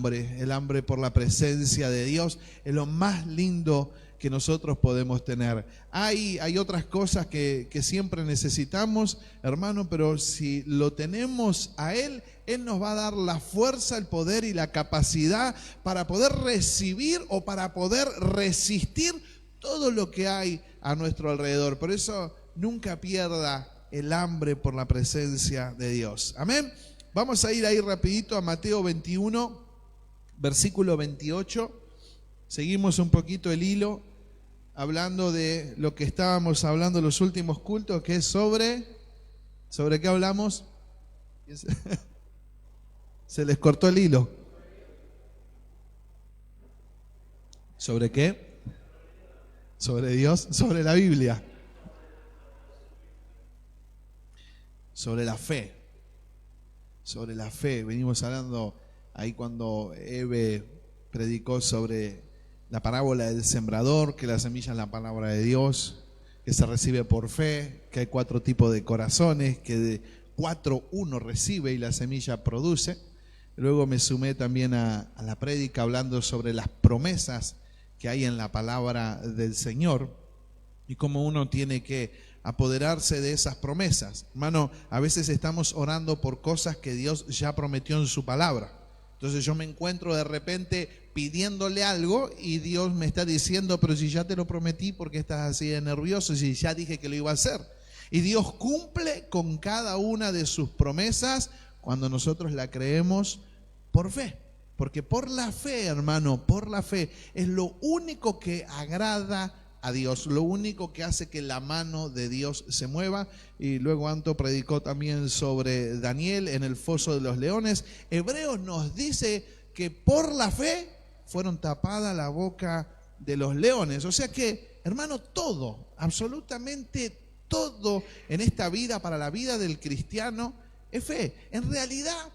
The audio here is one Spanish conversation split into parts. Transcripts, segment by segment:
el hambre por la presencia de Dios, es lo más lindo que nosotros podemos tener. Hay otras cosas que siempre necesitamos, hermano, pero si lo tenemos a Él, Él nos va a dar la fuerza, el poder y la capacidad para poder recibir o para poder resistir todo lo que hay a nuestro alrededor. Por eso nunca pierda el hambre por la presencia de Dios. Amén. Vamos a ir ahí rapidito a Mateo 21, versículo 28. Seguimos un poquito el hilo, hablando de lo que estábamos hablando en los últimos cultos, que es ¿sobre qué hablamos? Se les cortó el hilo. ¿Sobre qué? Sobre Dios, sobre la Biblia. Sobre la fe. Sobre la fe. Venimos hablando ahí cuando Eve predicó sobre la parábola del sembrador, que la semilla es la palabra de Dios, que se recibe por fe, que hay 4 tipos de corazones, que de 4 uno recibe y la semilla produce. Luego me sumé también a la prédica hablando sobre las promesas que hay en la palabra del Señor y cómo uno tiene que apoderarse de esas promesas. Hermano, a veces estamos orando por cosas que Dios ya prometió en su palabra. Entonces yo me encuentro de repente pidiéndole algo y Dios me está diciendo, pero si ya te lo prometí, ¿por qué estás así de nervioso? Si ya dije que lo iba a hacer. Y Dios cumple con cada una de sus promesas cuando nosotros la creemos por fe. Porque por la fe, hermano, por la fe es lo único que agrada a Dios, lo único que hace que la mano de Dios se mueva. Y luego Anto predicó también sobre Daniel en el foso de los leones. Hebreos nos dice que por la fe fueron tapadas la boca de los leones. O sea que, hermano, todo, absolutamente todo en esta vida, para la vida del cristiano, es fe. En realidad,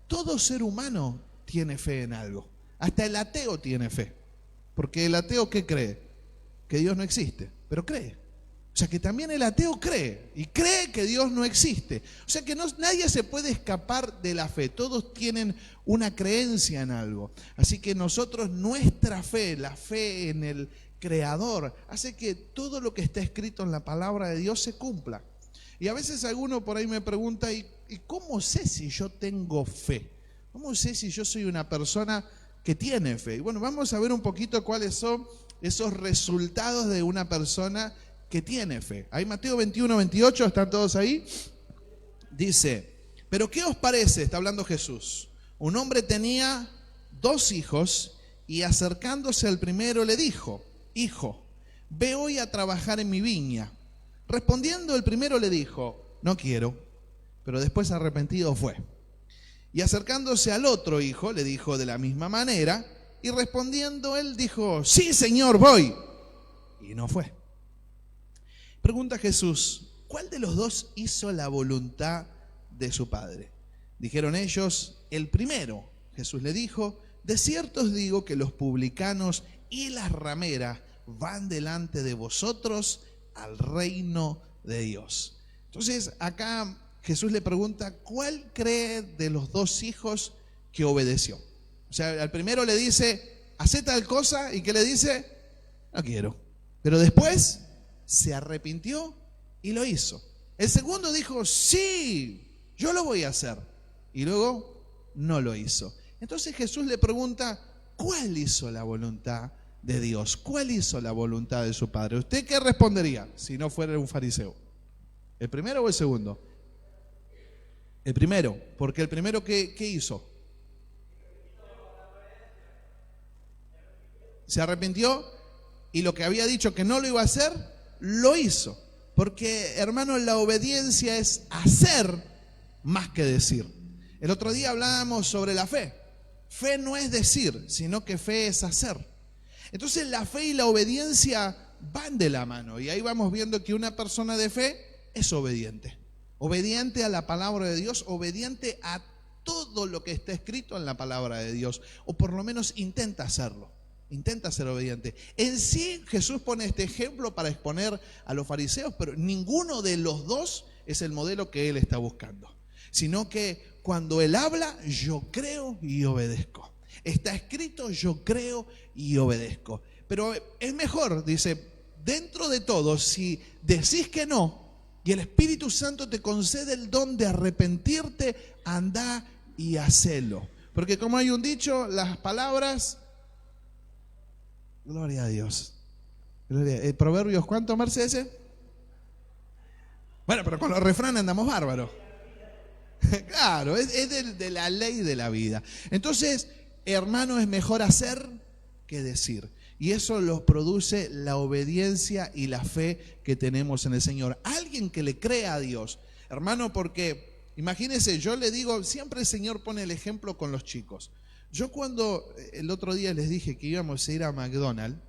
todo ser humano tiene fe en algo. Hasta el ateo tiene fe. Porque el ateo, ¿qué cree? Que Dios no existe, pero cree. O sea que también el ateo cree, y cree que Dios no existe. O sea que nadie se puede escapar de la fe. Todos tienen una creencia en algo. Así que nosotros, nuestra fe, la fe en el Creador, hace que todo lo que está escrito en la palabra de Dios se cumpla. Y a veces alguno por ahí me pregunta, ¿y cómo sé si yo tengo fe? ¿Cómo sé si yo soy una persona que tiene fe? Y bueno, vamos a ver un poquito cuáles son esos resultados de una persona que tiene fe. Ahí Mateo 21, 28, ¿están todos ahí? Dice, ¿pero qué os parece? Está hablando Jesús. Un hombre tenía 2 hijos y acercándose al primero le dijo, hijo, ve hoy a trabajar en mi viña. Respondiendo el primero le dijo, no quiero, pero después arrepentido fue. Y acercándose al otro hijo le dijo de la misma manera, y respondiendo él dijo, sí, Señor, voy. Y no fue. Pregunta Jesús, ¿cuál de los 2 hizo la voluntad de su padre? Dijeron ellos, el primero. Jesús le dijo, de cierto os digo que los publicanos y las rameras van delante de vosotros al reino de Dios. Entonces acá Jesús le pregunta, ¿cuál cree de los 2 hijos que obedeció? O sea, al primero le dice, hacé tal cosa, y ¿qué le dice? No quiero. Pero después se arrepintió y lo hizo. El segundo dijo, sí, yo lo voy a hacer. Y luego no lo hizo. Entonces Jesús le pregunta, ¿cuál hizo la voluntad de Dios? ¿Cuál hizo la voluntad de su Padre? ¿Usted qué respondería si no fuera un fariseo? ¿El primero o el segundo? El primero, porque el primero ¿qué hizo? Se arrepintió y lo que había dicho que no lo iba a hacer, lo hizo. Porque, hermano, la obediencia es hacer más que decir. El otro día hablábamos sobre la fe. Fe no es decir, sino que fe es hacer. Entonces la fe y la obediencia van de la mano. Y ahí vamos viendo que una persona de fe es obediente. Obediente a la palabra de Dios, obediente a todo lo que está escrito en la palabra de Dios. O por lo menos intenta hacerlo. Intenta ser obediente. En sí Jesús pone este ejemplo para exponer a los fariseos, pero ninguno de los 2 es el modelo que él está buscando. Sino que cuando él habla, yo creo y obedezco. Está escrito, yo creo y obedezco. Pero es mejor, dice, dentro de todo, si decís que no y el Espíritu Santo te concede el don de arrepentirte, anda y hacelo. Porque como hay un dicho, las palabras, gloria a Dios. Proverbios, ¿cuánto, Mercedes? Bueno, pero con los refranes andamos bárbaros. Claro, es de la ley de la vida. Entonces, hermano, es mejor hacer que decir. Y eso lo produce la obediencia y la fe que tenemos en el Señor. Alguien que le crea a Dios, hermano, porque imagínense, yo le digo, siempre el Señor pone el ejemplo con los chicos. Yo cuando el otro día les dije que íbamos a ir a McDonald's,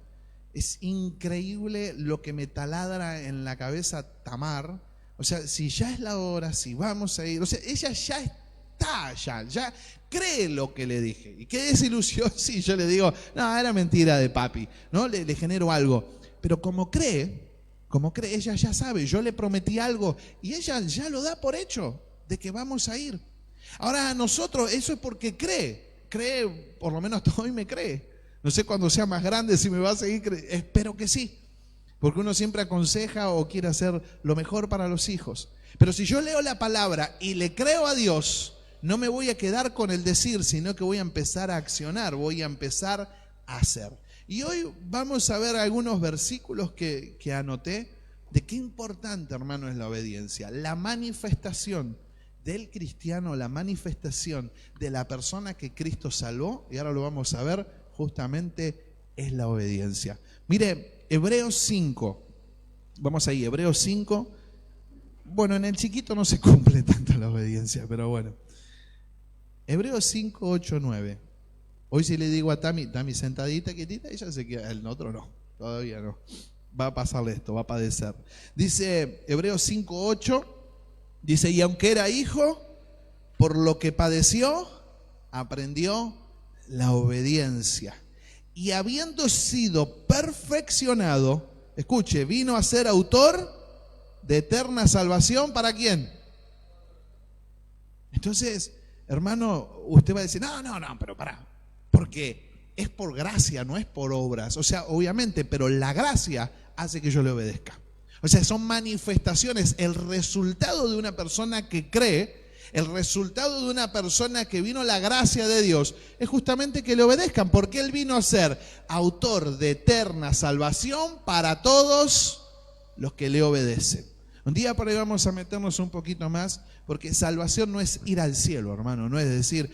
es increíble lo que me taladra en la cabeza Tamar. O sea, si ya es la hora, si vamos a ir, o sea, ella ya está, ya cree lo que le dije. Y qué desilusión si yo le digo, no, era mentira de papi, ¿no? Le genero algo. Pero como cree, ella ya sabe, yo le prometí algo y ella ya lo da por hecho de que vamos a ir. Ahora a nosotros eso es porque cree, por lo menos hasta hoy me cree. No sé cuando sea más grande si me va a seguir creyendo, espero que sí. Porque uno siempre aconseja o quiere hacer lo mejor para los hijos. Pero si yo leo la palabra y le creo a Dios, no me voy a quedar con el decir, sino que voy a empezar a accionar, voy a empezar a hacer. Y hoy vamos a ver algunos versículos que anoté de qué importante, hermano, es la obediencia. La manifestación del cristiano, la manifestación de la persona que Cristo salvó, y ahora lo vamos a ver, justamente es la obediencia. Mire, Hebreos 5, vamos ahí, Hebreos 5, bueno, en el chiquito no se cumple tanto la obediencia, pero bueno. Hebreos 5, 8, 9. Hoy si le digo a Tami sentadita, quietita, ella se queda, el otro no, todavía no. Va a pasarle esto, va a padecer. Dice Hebreos 5, 8, dice, y aunque era hijo, por lo que padeció, aprendió la obediencia. Y habiendo sido perfeccionado, escuche, vino a ser autor de eterna salvación. ¿Para quién? Entonces, hermano, usted va a decir, no, pero pará, porque es por gracia, no es por obras. O sea, obviamente, pero la gracia hace que yo le obedezca. O sea, son manifestaciones, el resultado de una persona que cree. El resultado de una persona que vino la gracia de Dios es justamente que le obedezcan, porque Él vino a ser autor de eterna salvación para todos los que le obedecen. Un día por ahí vamos a meternos un poquito más, porque salvación no es ir al cielo, hermano, no es decir,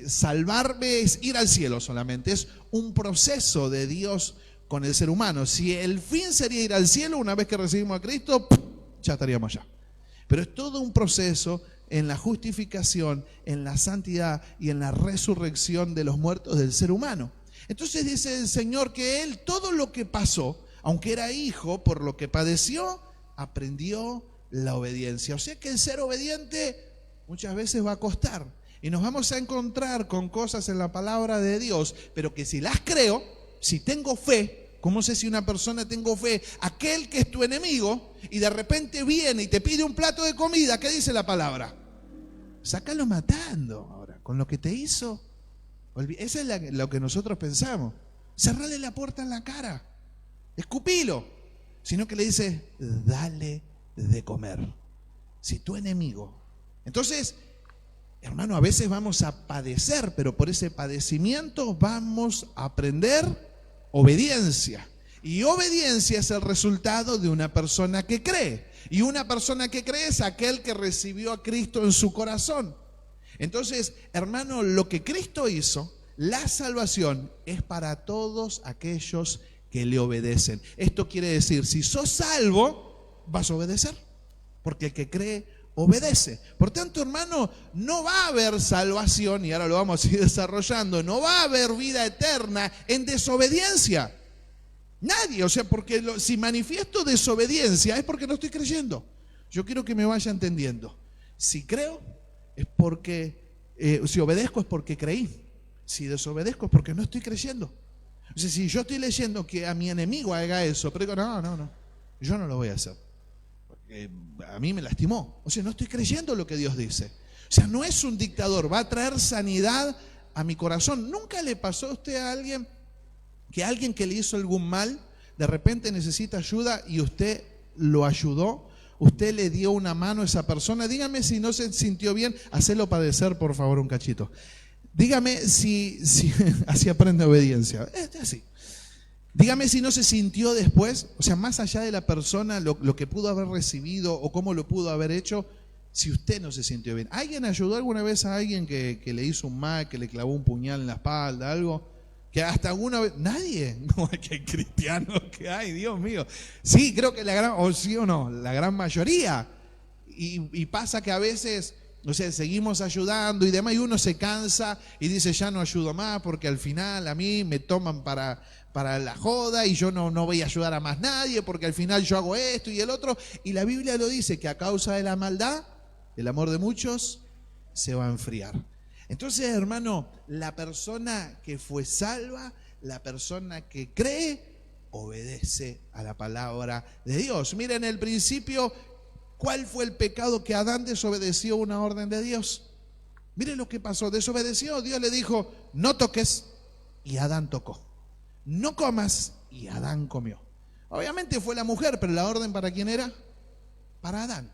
salvarme es ir al cielo solamente, es un proceso de Dios con el ser humano. Si el fin sería ir al cielo, una vez que recibimos a Cristo, ya estaríamos allá. Pero es todo un proceso en la justificación, en la santidad y en la resurrección de los muertos del ser humano. Entonces dice el Señor que Él, todo lo que pasó, aunque era hijo, por lo que padeció, aprendió la obediencia. O sea que el ser obediente muchas veces va a costar. Y nos vamos a encontrar con cosas en la palabra de Dios, pero que si las creo, si tengo fe, ¿cómo sé si una persona tengo fe? Aquel que es tu enemigo y de repente viene y te pide un plato de comida, ¿qué dice la palabra? Sácalo matando. Ahora, con lo que te hizo, eso es lo que nosotros pensamos. Cerrale la puerta en la cara, escupilo. Sino que le dice, dale de comer. Si tu enemigo. Entonces, hermano, a veces vamos a padecer, pero por ese padecimiento vamos a aprender obediencia. Y obediencia es el resultado de una persona que cree. Y una persona que cree es aquel que recibió a Cristo en su corazón. Entonces, hermano, lo que Cristo hizo, la salvación, es para todos aquellos que le obedecen. Esto quiere decir, si sos salvo, vas a obedecer. Porque el que cree, obedece. Por tanto, hermano, no va a haber salvación, y ahora lo vamos a ir desarrollando, no va a haber vida eterna en desobediencia. Nadie, o sea, porque si manifiesto desobediencia es porque no estoy creyendo. Yo quiero que me vaya entendiendo. Si creo, es porque, si obedezco es porque creí. Si desobedezco es porque no estoy creyendo. O sea, si yo estoy leyendo que a mi enemigo haga eso, pero digo, no, yo no lo voy a hacer. Porque a mí me lastimó. O sea, no estoy creyendo lo que Dios dice. O sea, no es un dictador, va a traer sanidad a mi corazón. ¿Nunca le pasó a usted a alguien que le hizo algún mal, de repente necesita ayuda y usted lo ayudó? Usted le dio una mano a esa persona. Dígame si no se sintió bien. Hacelo padecer, por favor, un cachito. Dígame si así aprende obediencia. Así. Dígame si no se sintió después, o sea, más allá de la persona, lo que pudo haber recibido o cómo lo pudo haber hecho, si usted no se sintió bien. ¿Alguien ayudó alguna vez a alguien que le hizo un mal, que le clavó un puñal en la espalda, algo? Que hasta alguna vez, nadie, no, que cristianos que hay, Dios mío. Sí, creo que la gran, o sí o no, la gran mayoría. Y pasa que a veces, o sea, seguimos ayudando y demás, y uno se cansa y dice, ya no ayudo más, porque al final a mí me toman para la joda y yo no voy a ayudar a más nadie, porque al final yo hago esto y el otro. Y la Biblia lo dice, que a causa de la maldad, el amor de muchos se va a enfriar. Entonces, hermano, la persona que fue salva, la persona que cree, obedece a la palabra de Dios. Miren, en el principio, ¿cuál fue el pecado? Que Adán desobedeció una orden de Dios. Miren lo que pasó, desobedeció. Dios le dijo, no toques, y Adán tocó. No comas, y Adán comió. Obviamente fue la mujer, pero la orden ¿para quién era? Para Adán.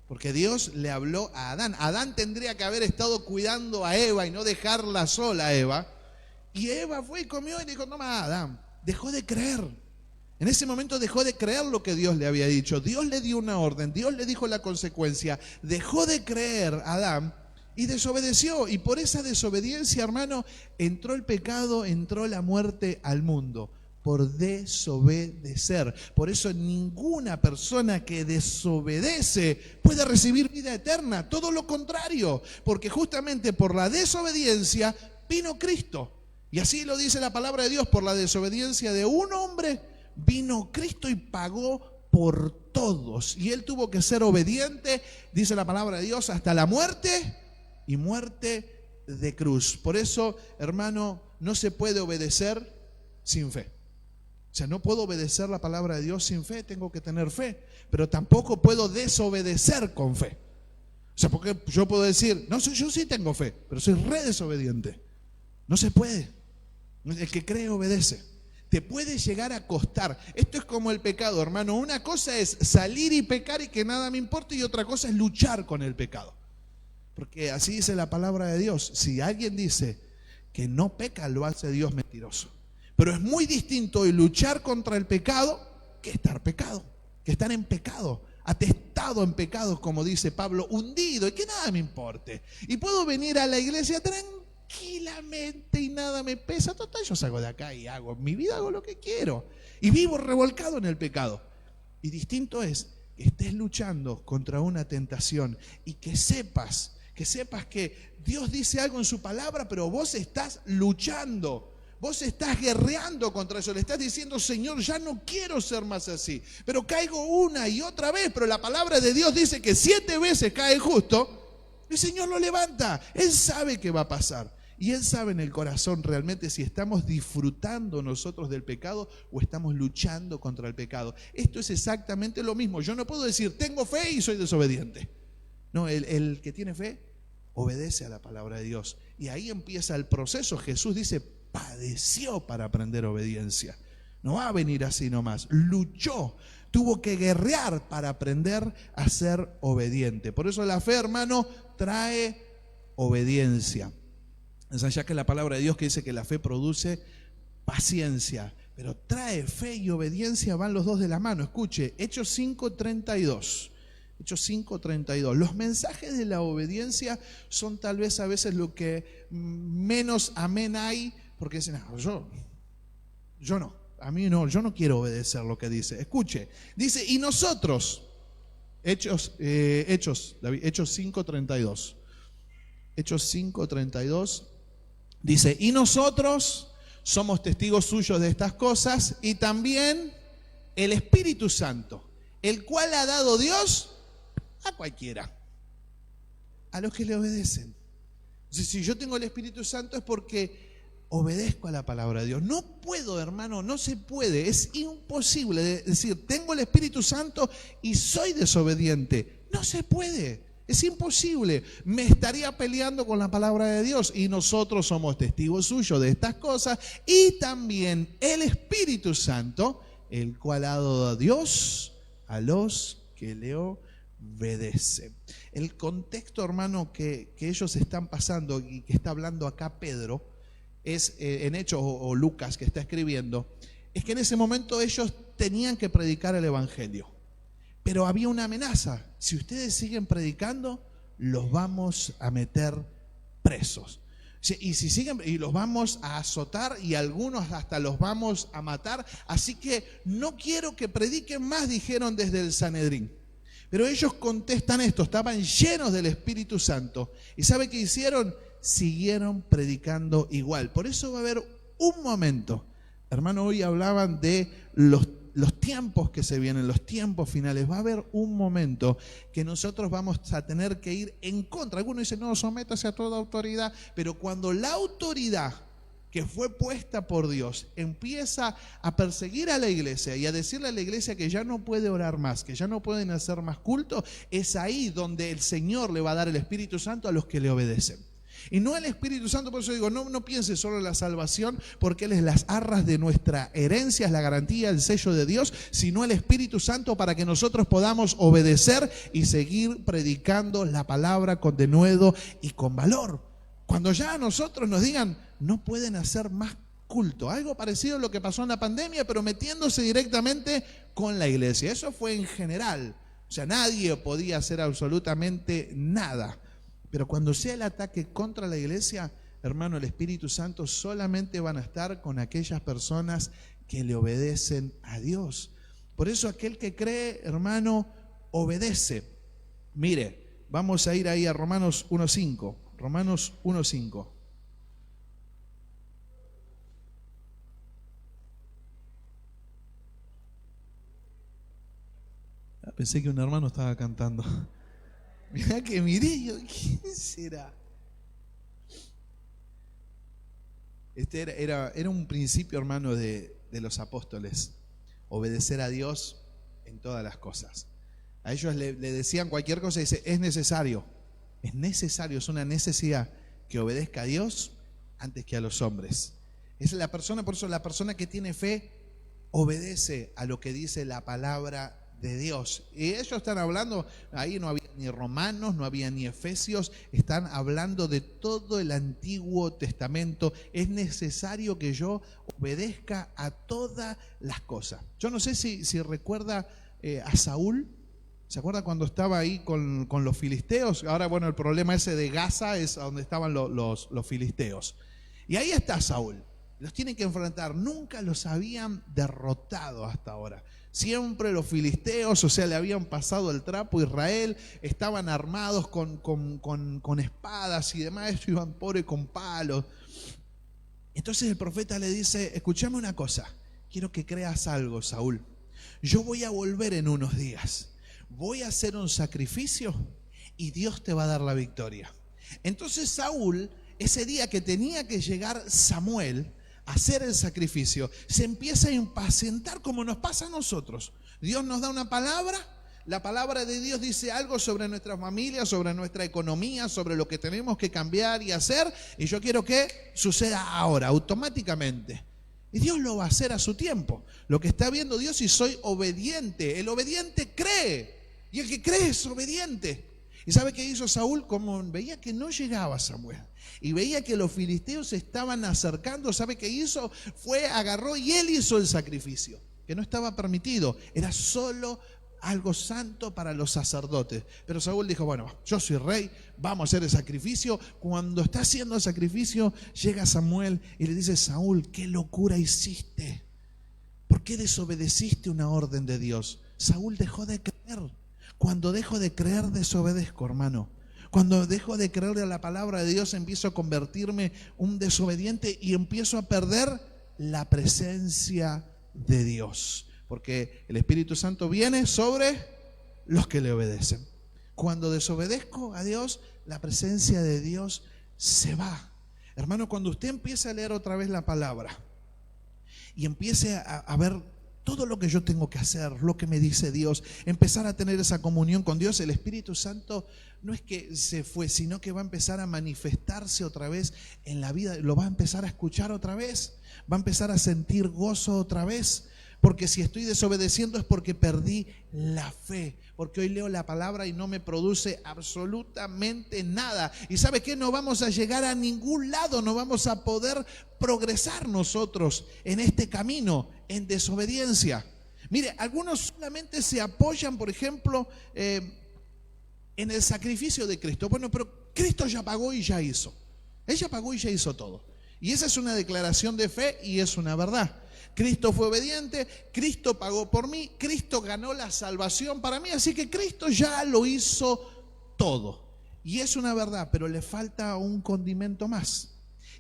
Porque Dios le habló a Adán. Adán tendría que haber estado cuidando a Eva y no dejarla sola a Eva. Y Eva fue y comió y dijo, no más, Adán. Dejó de creer. En ese momento dejó de creer lo que Dios le había dicho. Dios le dio una orden, Dios le dijo la consecuencia. Dejó de creer Adán y desobedeció. Y por esa desobediencia, hermano, entró el pecado, entró la muerte al mundo. Por desobedecer. Por eso ninguna persona que desobedece puede recibir vida eterna. Todo lo contrario. Porque justamente por la desobediencia vino Cristo. Y así lo dice la palabra de Dios. Por la desobediencia de un hombre vino Cristo y pagó por todos. Y Él tuvo que ser obediente, dice la palabra de Dios, hasta la muerte y muerte de cruz. Por eso, hermano, no se puede obedecer sin fe. O sea, no puedo obedecer la palabra de Dios sin fe, tengo que tener fe. Pero tampoco puedo desobedecer con fe. O sea, porque yo puedo decir, no, yo sí tengo fe, pero soy re desobediente. No se puede. El que cree obedece. Te puede llegar a costar. Esto es como el pecado, hermano. Una cosa es salir y pecar y que nada me importe, y otra cosa es luchar con el pecado. Porque así dice la palabra de Dios. Si alguien dice que no peca, lo hace Dios mentiroso. Pero es muy distinto el luchar contra el pecado que estar en pecado, atestado en pecados, como dice Pablo, hundido y que nada me importe. Y puedo venir a la iglesia tranquilamente y nada me pesa. Total, yo salgo de acá y hago mi vida, hago lo que quiero. Y vivo revolcado en el pecado. Y distinto es que estés luchando contra una tentación y que sepas que Dios dice algo en su palabra, pero vos estás luchando. Vos estás guerreando contra eso, le estás diciendo, Señor, ya no quiero ser más así. Pero caigo una y otra vez, pero la palabra de Dios dice que 7 veces cae el justo, el Señor lo levanta. Él sabe qué va a pasar. Y Él sabe en el corazón realmente si estamos disfrutando nosotros del pecado o estamos luchando contra el pecado. Esto es exactamente lo mismo. Yo no puedo decir, tengo fe y soy desobediente. No, el que tiene fe obedece a la palabra de Dios. Y ahí empieza el proceso. Jesús dice, padeció para aprender obediencia. No va a venir así nomás. Luchó, tuvo que guerrear para aprender a ser obediente. Por eso la fe, hermano, trae obediencia. Es allá que la palabra de Dios que dice que la fe produce paciencia. Pero trae fe y obediencia, van los dos de la mano. Escuche, Hechos 5:32. Hechos 5:32. Los mensajes de la obediencia son tal vez a veces lo que menos amén hay. Porque dicen, yo no, a mí no, yo no quiero obedecer lo que dice. Escuche, dice, y nosotros, Hechos 5:32. Hechos 5:32 dice, y nosotros somos testigos suyos de estas cosas, y también el Espíritu Santo, el cual ha dado Dios a cualquiera, a los que le obedecen. Entonces, si yo tengo el Espíritu Santo es porque obedezco a la palabra de Dios. No puedo, hermano, no se puede, es imposible decir, tengo el Espíritu Santo y soy desobediente. No se puede. Es imposible. Me estaría peleando con la palabra de Dios y nosotros somos testigos suyos de estas cosas. Y también el Espíritu Santo, el cual ha dado a Dios a los que le obedecen. El contexto, hermano, que ellos están pasando y que está hablando acá Pedro, es en Hechos o Lucas que está escribiendo, es que en ese momento ellos tenían que predicar el evangelio, pero había una amenaza: si ustedes siguen predicando, los vamos a meter presos, y si siguen, y los vamos a azotar, y algunos hasta los vamos a matar, así que no quiero que prediquen más, dijeron desde el Sanedrín. Pero ellos contestan esto, estaban llenos del Espíritu Santo, y ¿sabe qué hicieron? Siguieron predicando igual. Por eso va a haber un momento, hermano, hoy hablaban de los tiempos que se vienen, los tiempos finales. Va a haber un momento que nosotros vamos a tener que ir en contra. Algunos dicen, no, sométase a toda autoridad, pero cuando la autoridad que fue puesta por Dios empieza a perseguir a la iglesia y a decirle a la iglesia que ya no puede orar más, que ya no pueden hacer más culto, es ahí donde el Señor le va a dar el Espíritu Santo a los que le obedecen. Y no el Espíritu Santo, por eso digo, no piense solo en la salvación, porque Él es las arras de nuestra herencia, es la garantía, el sello de Dios, sino el Espíritu Santo para que nosotros podamos obedecer y seguir predicando la palabra con denuedo y con valor. Cuando ya a nosotros nos digan, no pueden hacer más culto, algo parecido a lo que pasó en la pandemia, pero metiéndose directamente con la iglesia. Eso fue en general, o sea, nadie podía hacer absolutamente nada. Pero cuando sea el ataque contra la iglesia, hermano, el Espíritu Santo solamente van a estar con aquellas personas que le obedecen a Dios. Por eso aquel que cree, hermano, obedece. Mire, vamos a ir ahí a Romanos 1:5. Romanos 1:5. Pensé que un hermano estaba cantando. Mirá que miré, yo, ¿quién será? Era un principio, hermano, de los apóstoles: obedecer a Dios en todas las cosas. A ellos le decían cualquier cosa y dice, es necesario, es una necesidad que obedezca a Dios antes que a los hombres. Es la persona, por eso la persona que tiene fe obedece a lo que dice la palabra de Dios. Y ellos están hablando, ahí no había ni Romanos, no había ni Efesios, están hablando de todo el Antiguo Testamento. Es necesario que yo obedezca a todas las cosas. Yo no sé si recuerda a Saúl. ¿Se acuerda cuando estaba ahí con los filisteos? Ahora, bueno, el problema ese de Gaza es donde estaban los filisteos. Y ahí está Saúl. Los tienen que enfrentar. Nunca los habían derrotado hasta ahora. Siempre los filisteos, o sea, le habían pasado el trapo a Israel, estaban armados con espadas y demás, ellos iban pobres con palos. Entonces el profeta le dice, escúchame una cosa, quiero que creas algo, Saúl. Yo voy a volver en unos días, voy a hacer un sacrificio y Dios te va a dar la victoria. Entonces Saúl, ese día que tenía que llegar Samuel a hacer el sacrificio, se empieza a impacientar como nos pasa a nosotros. Dios nos da una palabra, la palabra de Dios dice algo sobre nuestras familias, sobre nuestra economía, sobre lo que tenemos que cambiar y hacer, y yo quiero que suceda ahora, automáticamente. Y Dios lo va a hacer a su tiempo. Lo que está viendo Dios, si soy obediente. El obediente cree, y el que cree es obediente. ¿Y sabe qué hizo Saúl? Como veía que no llegaba Samuel y veía que los filisteos se estaban acercando, ¿sabe qué hizo? Agarró y él hizo el sacrificio, que no estaba permitido, era solo algo santo para los sacerdotes. Pero Saúl dijo, bueno, yo soy rey, vamos a hacer el sacrificio. Cuando está haciendo el sacrificio, llega Samuel y le dice, Saúl, ¿qué locura hiciste? ¿Por qué desobedeciste una orden de Dios? Saúl dejó de creer. Cuando dejo de creer, desobedezco, hermano. Cuando dejo de creerle a la palabra de Dios, empiezo a convertirme un desobediente y empiezo a perder la presencia de Dios. Porque el Espíritu Santo viene sobre los que le obedecen. Cuando desobedezco a Dios, la presencia de Dios se va. Hermano, cuando usted empiece a leer otra vez la palabra y empiece a ver todo lo que yo tengo que hacer, lo que me dice Dios, empezar a tener esa comunión con Dios, el Espíritu Santo no es que se fue, sino que va a empezar a manifestarse otra vez en la vida, lo va a empezar a escuchar otra vez, va a empezar a sentir gozo otra vez. Porque si estoy desobedeciendo es porque perdí la fe. Porque hoy leo la palabra y no me produce absolutamente nada. ¿Y sabe qué? No vamos a llegar a ningún lado, no vamos a poder progresar nosotros en este camino, en desobediencia. Mire, algunos solamente se apoyan, por ejemplo, en el sacrificio de Cristo. Bueno, pero Cristo ya pagó y ya hizo. Él ya pagó y ya hizo todo. Y esa es una declaración de fe y es una verdad. Cristo fue obediente, Cristo pagó por mí, Cristo ganó la salvación para mí, así que Cristo ya lo hizo todo. Y es una verdad, pero le falta un condimento más.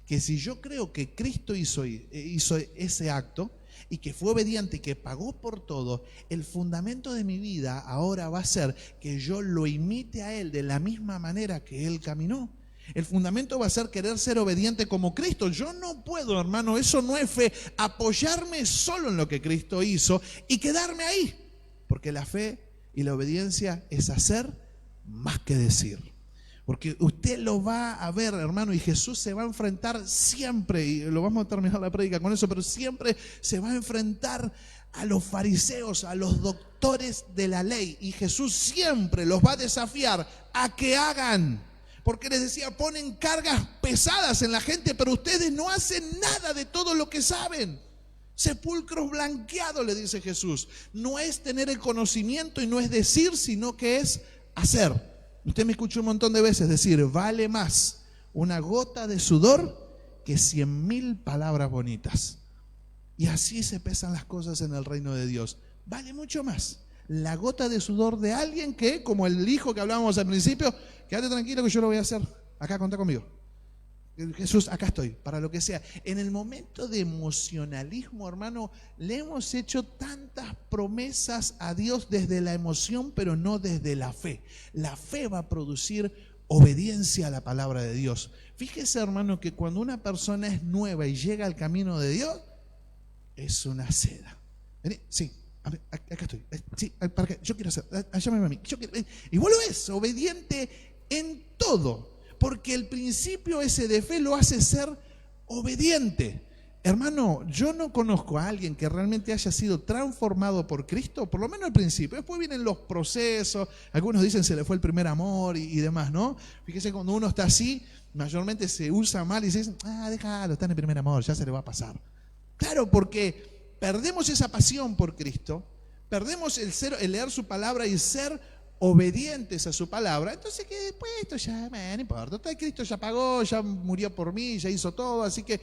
Que si yo creo que Cristo hizo ese acto y que fue obediente y que pagó por todo, el fundamento de mi vida ahora va a ser que yo lo imite a Él de la misma manera que Él caminó. El fundamento va a ser querer ser obediente como Cristo. Yo no puedo, hermano, eso no es fe, apoyarme solo en lo que Cristo hizo y quedarme ahí. Porque la fe y la obediencia es hacer más que decir. Porque usted lo va a ver, hermano, y Jesús se va a enfrentar siempre, y lo vamos a terminar la prédica con eso, pero siempre se va a enfrentar a los fariseos, a los doctores de la ley. Y Jesús siempre los va a desafiar a que hagan. Porque les decía, ponen cargas pesadas en la gente, pero ustedes no hacen nada de todo lo que saben. Sepulcros blanqueados, le dice Jesús. No es tener el conocimiento y no es decir, sino que es hacer. Usted me escuchó un montón de veces decir, vale más una gota de sudor que 100.000 palabras bonitas. Y así se pesan las cosas en el reino de Dios. Vale mucho más la gota de sudor de alguien que, como el hijo que hablábamos al principio, quédate tranquilo que yo lo voy a hacer. Acá, contá conmigo. Jesús, acá estoy, para lo que sea. En el momento de emocionalismo, hermano, le hemos hecho tantas promesas a Dios desde la emoción, pero no desde la fe. La fe va a producir obediencia a la palabra de Dios. Fíjese, hermano, que cuando una persona es nueva y llega al camino de Dios, es una seda. Vení, sí. Acá estoy, sí, ¿para qué? Yo quiero hacer, llámame a mí, yo quiero, y vos lo ves, obediente en todo, porque el principio ese de fe lo hace ser obediente. Hermano, yo no conozco a alguien que realmente haya sido transformado por Cristo, por lo menos al principio. Después vienen los procesos, algunos dicen se le fue el primer amor y demás, ¿no? Fíjese, cuando uno está así, mayormente se usa mal y se dice, déjalo, está en el primer amor, ya se le va a pasar. Claro, porque perdemos esa pasión por Cristo, perdemos el leer su palabra y ser obedientes a su palabra. Entonces que después esto ya no importa, Cristo ya pagó, ya murió por mí, ya hizo todo, así que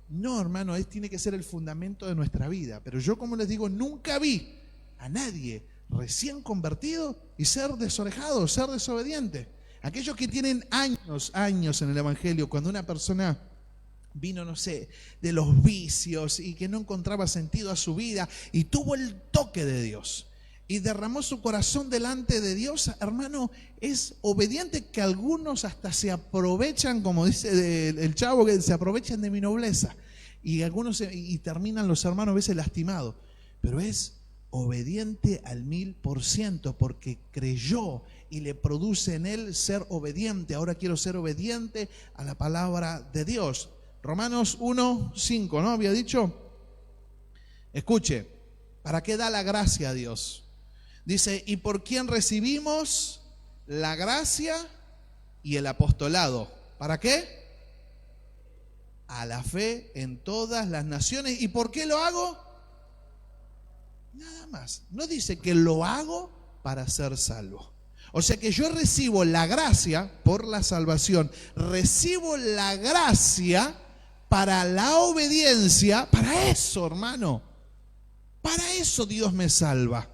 no, hermano, tiene que ser el fundamento de nuestra vida. Pero yo, como les digo, nunca vi a nadie recién convertido y ser desorejado, ser desobediente. Aquellos que tienen años en el Evangelio, cuando una persona vino, no sé, de los vicios y que no encontraba sentido a su vida y tuvo el toque de Dios y derramó su corazón delante de Dios, hermano, es obediente, que algunos hasta se aprovechan, como dice el chavo, que se aprovechan de mi nobleza, y algunos y terminan los hermanos a veces lastimados, pero es obediente al 1000% porque creyó y le produce en él ser obediente. Ahora quiero ser obediente a la palabra de Dios. Romanos 1:5, ¿no? Había dicho. Escuche, ¿para qué da la gracia a Dios? Dice, ¿y por quién recibimos la gracia y el apostolado? ¿Para qué? A la fe en todas las naciones. ¿Y por qué lo hago? Nada más. No dice que lo hago para ser salvo. O sea que yo recibo la gracia por la salvación. Recibo la gracia para la obediencia. Para eso, hermano. Para eso Dios me salva.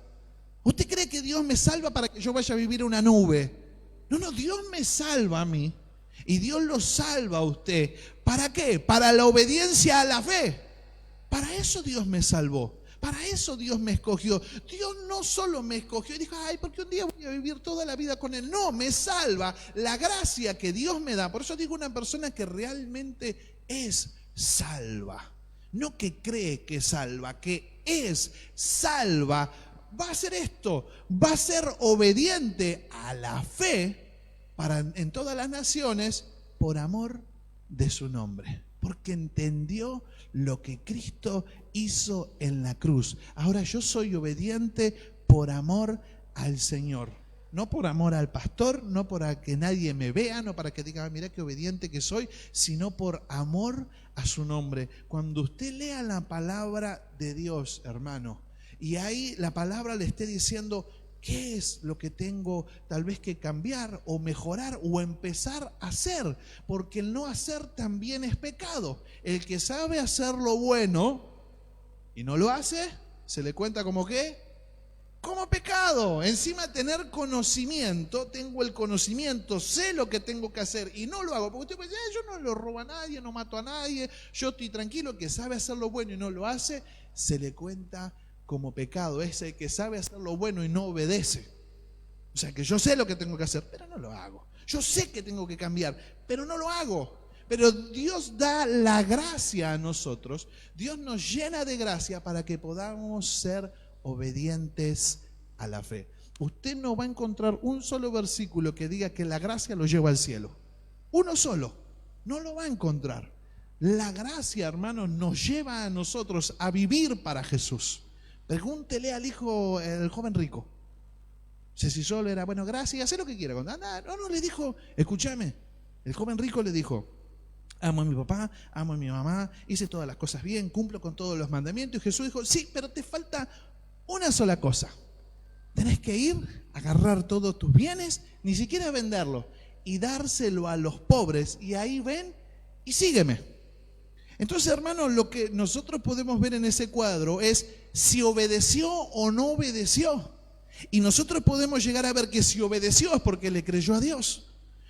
¿Usted cree que Dios me salva para que yo vaya a vivir en una nube? No, Dios me salva a mí. Y Dios lo salva a usted. ¿Para qué? Para la obediencia a la fe. Para eso Dios me salvó. Para eso Dios me escogió. Dios no solo me escogió y dijo, porque un día voy a vivir toda la vida con Él. No, me salva la gracia que Dios me da. Por eso digo, una persona que realmente es salva. No que cree que salva, que es, salva, va a hacer esto, va a ser obediente a la fe en todas las naciones por amor de su nombre, porque entendió lo que Cristo hizo en la cruz. Ahora yo soy obediente por amor al Señor, no por amor al pastor, no para que nadie me vea, no para que diga, mira qué obediente que soy, sino por amor a su nombre. Cuando usted lea la palabra de Dios, hermano, y ahí la palabra le esté diciendo qué es lo que tengo tal vez que cambiar o mejorar o empezar a hacer, porque el no hacer también es pecado. El que sabe hacer lo bueno y no lo hace, se le cuenta como ¿qué? Como pecado. Encima tener conocimiento, tengo el conocimiento, sé lo que tengo que hacer y no lo hago, porque usted puede decir, yo no lo robo a nadie, no mato a nadie, yo estoy tranquilo. Que sabe hacer lo bueno y no lo hace, se le cuenta como pecado. Es el que sabe hacer lo bueno y no obedece. O sea, que yo sé lo que tengo que hacer, pero no lo hago. Yo sé que tengo que cambiar, pero no lo hago. Pero Dios da la gracia a nosotros, Dios nos llena de gracia para que podamos ser obedientes a la fe. Usted no va a encontrar un solo versículo que diga que la gracia lo lleva al cielo. Uno solo, no lo va a encontrar. La gracia, hermanos, nos lleva a nosotros a vivir para Jesús. Pregúntele al hijo, el joven rico. Si solo era, bueno, gracias, haz lo que quiera. No, le dijo, escúchame. El joven rico le dijo, amo a mi papá, amo a mi mamá, hice todas las cosas bien, cumplo con todos los mandamientos. Y Jesús dijo, sí, pero te falta una sola cosa. Tenés que ir, agarrar todos tus bienes, ni siquiera venderlo, y dárselo a los pobres. Y ahí ven y sígueme. Entonces, hermanos, lo que nosotros podemos ver en ese cuadro es si obedeció o no obedeció. Y nosotros podemos llegar a ver que si obedeció es porque le creyó a Dios.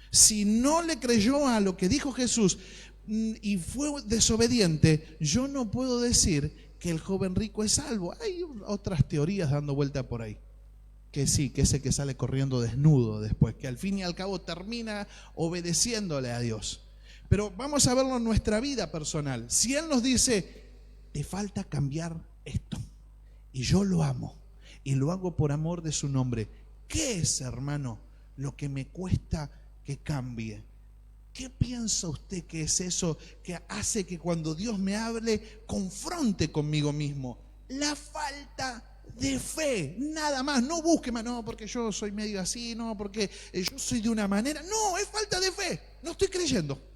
Si no le creyó a lo que dijo Jesús y fue desobediente, yo no puedo decir que el joven rico es salvo. Hay otras teorías dando vuelta por ahí. Que sí, que ese que sale corriendo desnudo después, que al fin y al cabo termina obedeciéndole a Dios. Pero vamos a verlo en nuestra vida personal. Si Él nos dice, te falta cambiar esto, y yo lo amo, y lo hago por amor de su nombre, ¿qué es, hermano, lo que me cuesta que cambie? ¿Qué piensa usted que es eso que hace que cuando Dios me hable, confronte conmigo mismo? La falta de fe, nada más. No busque más, no, porque yo soy medio así, no, porque yo soy de una manera. No, es falta de fe. No estoy creyendo.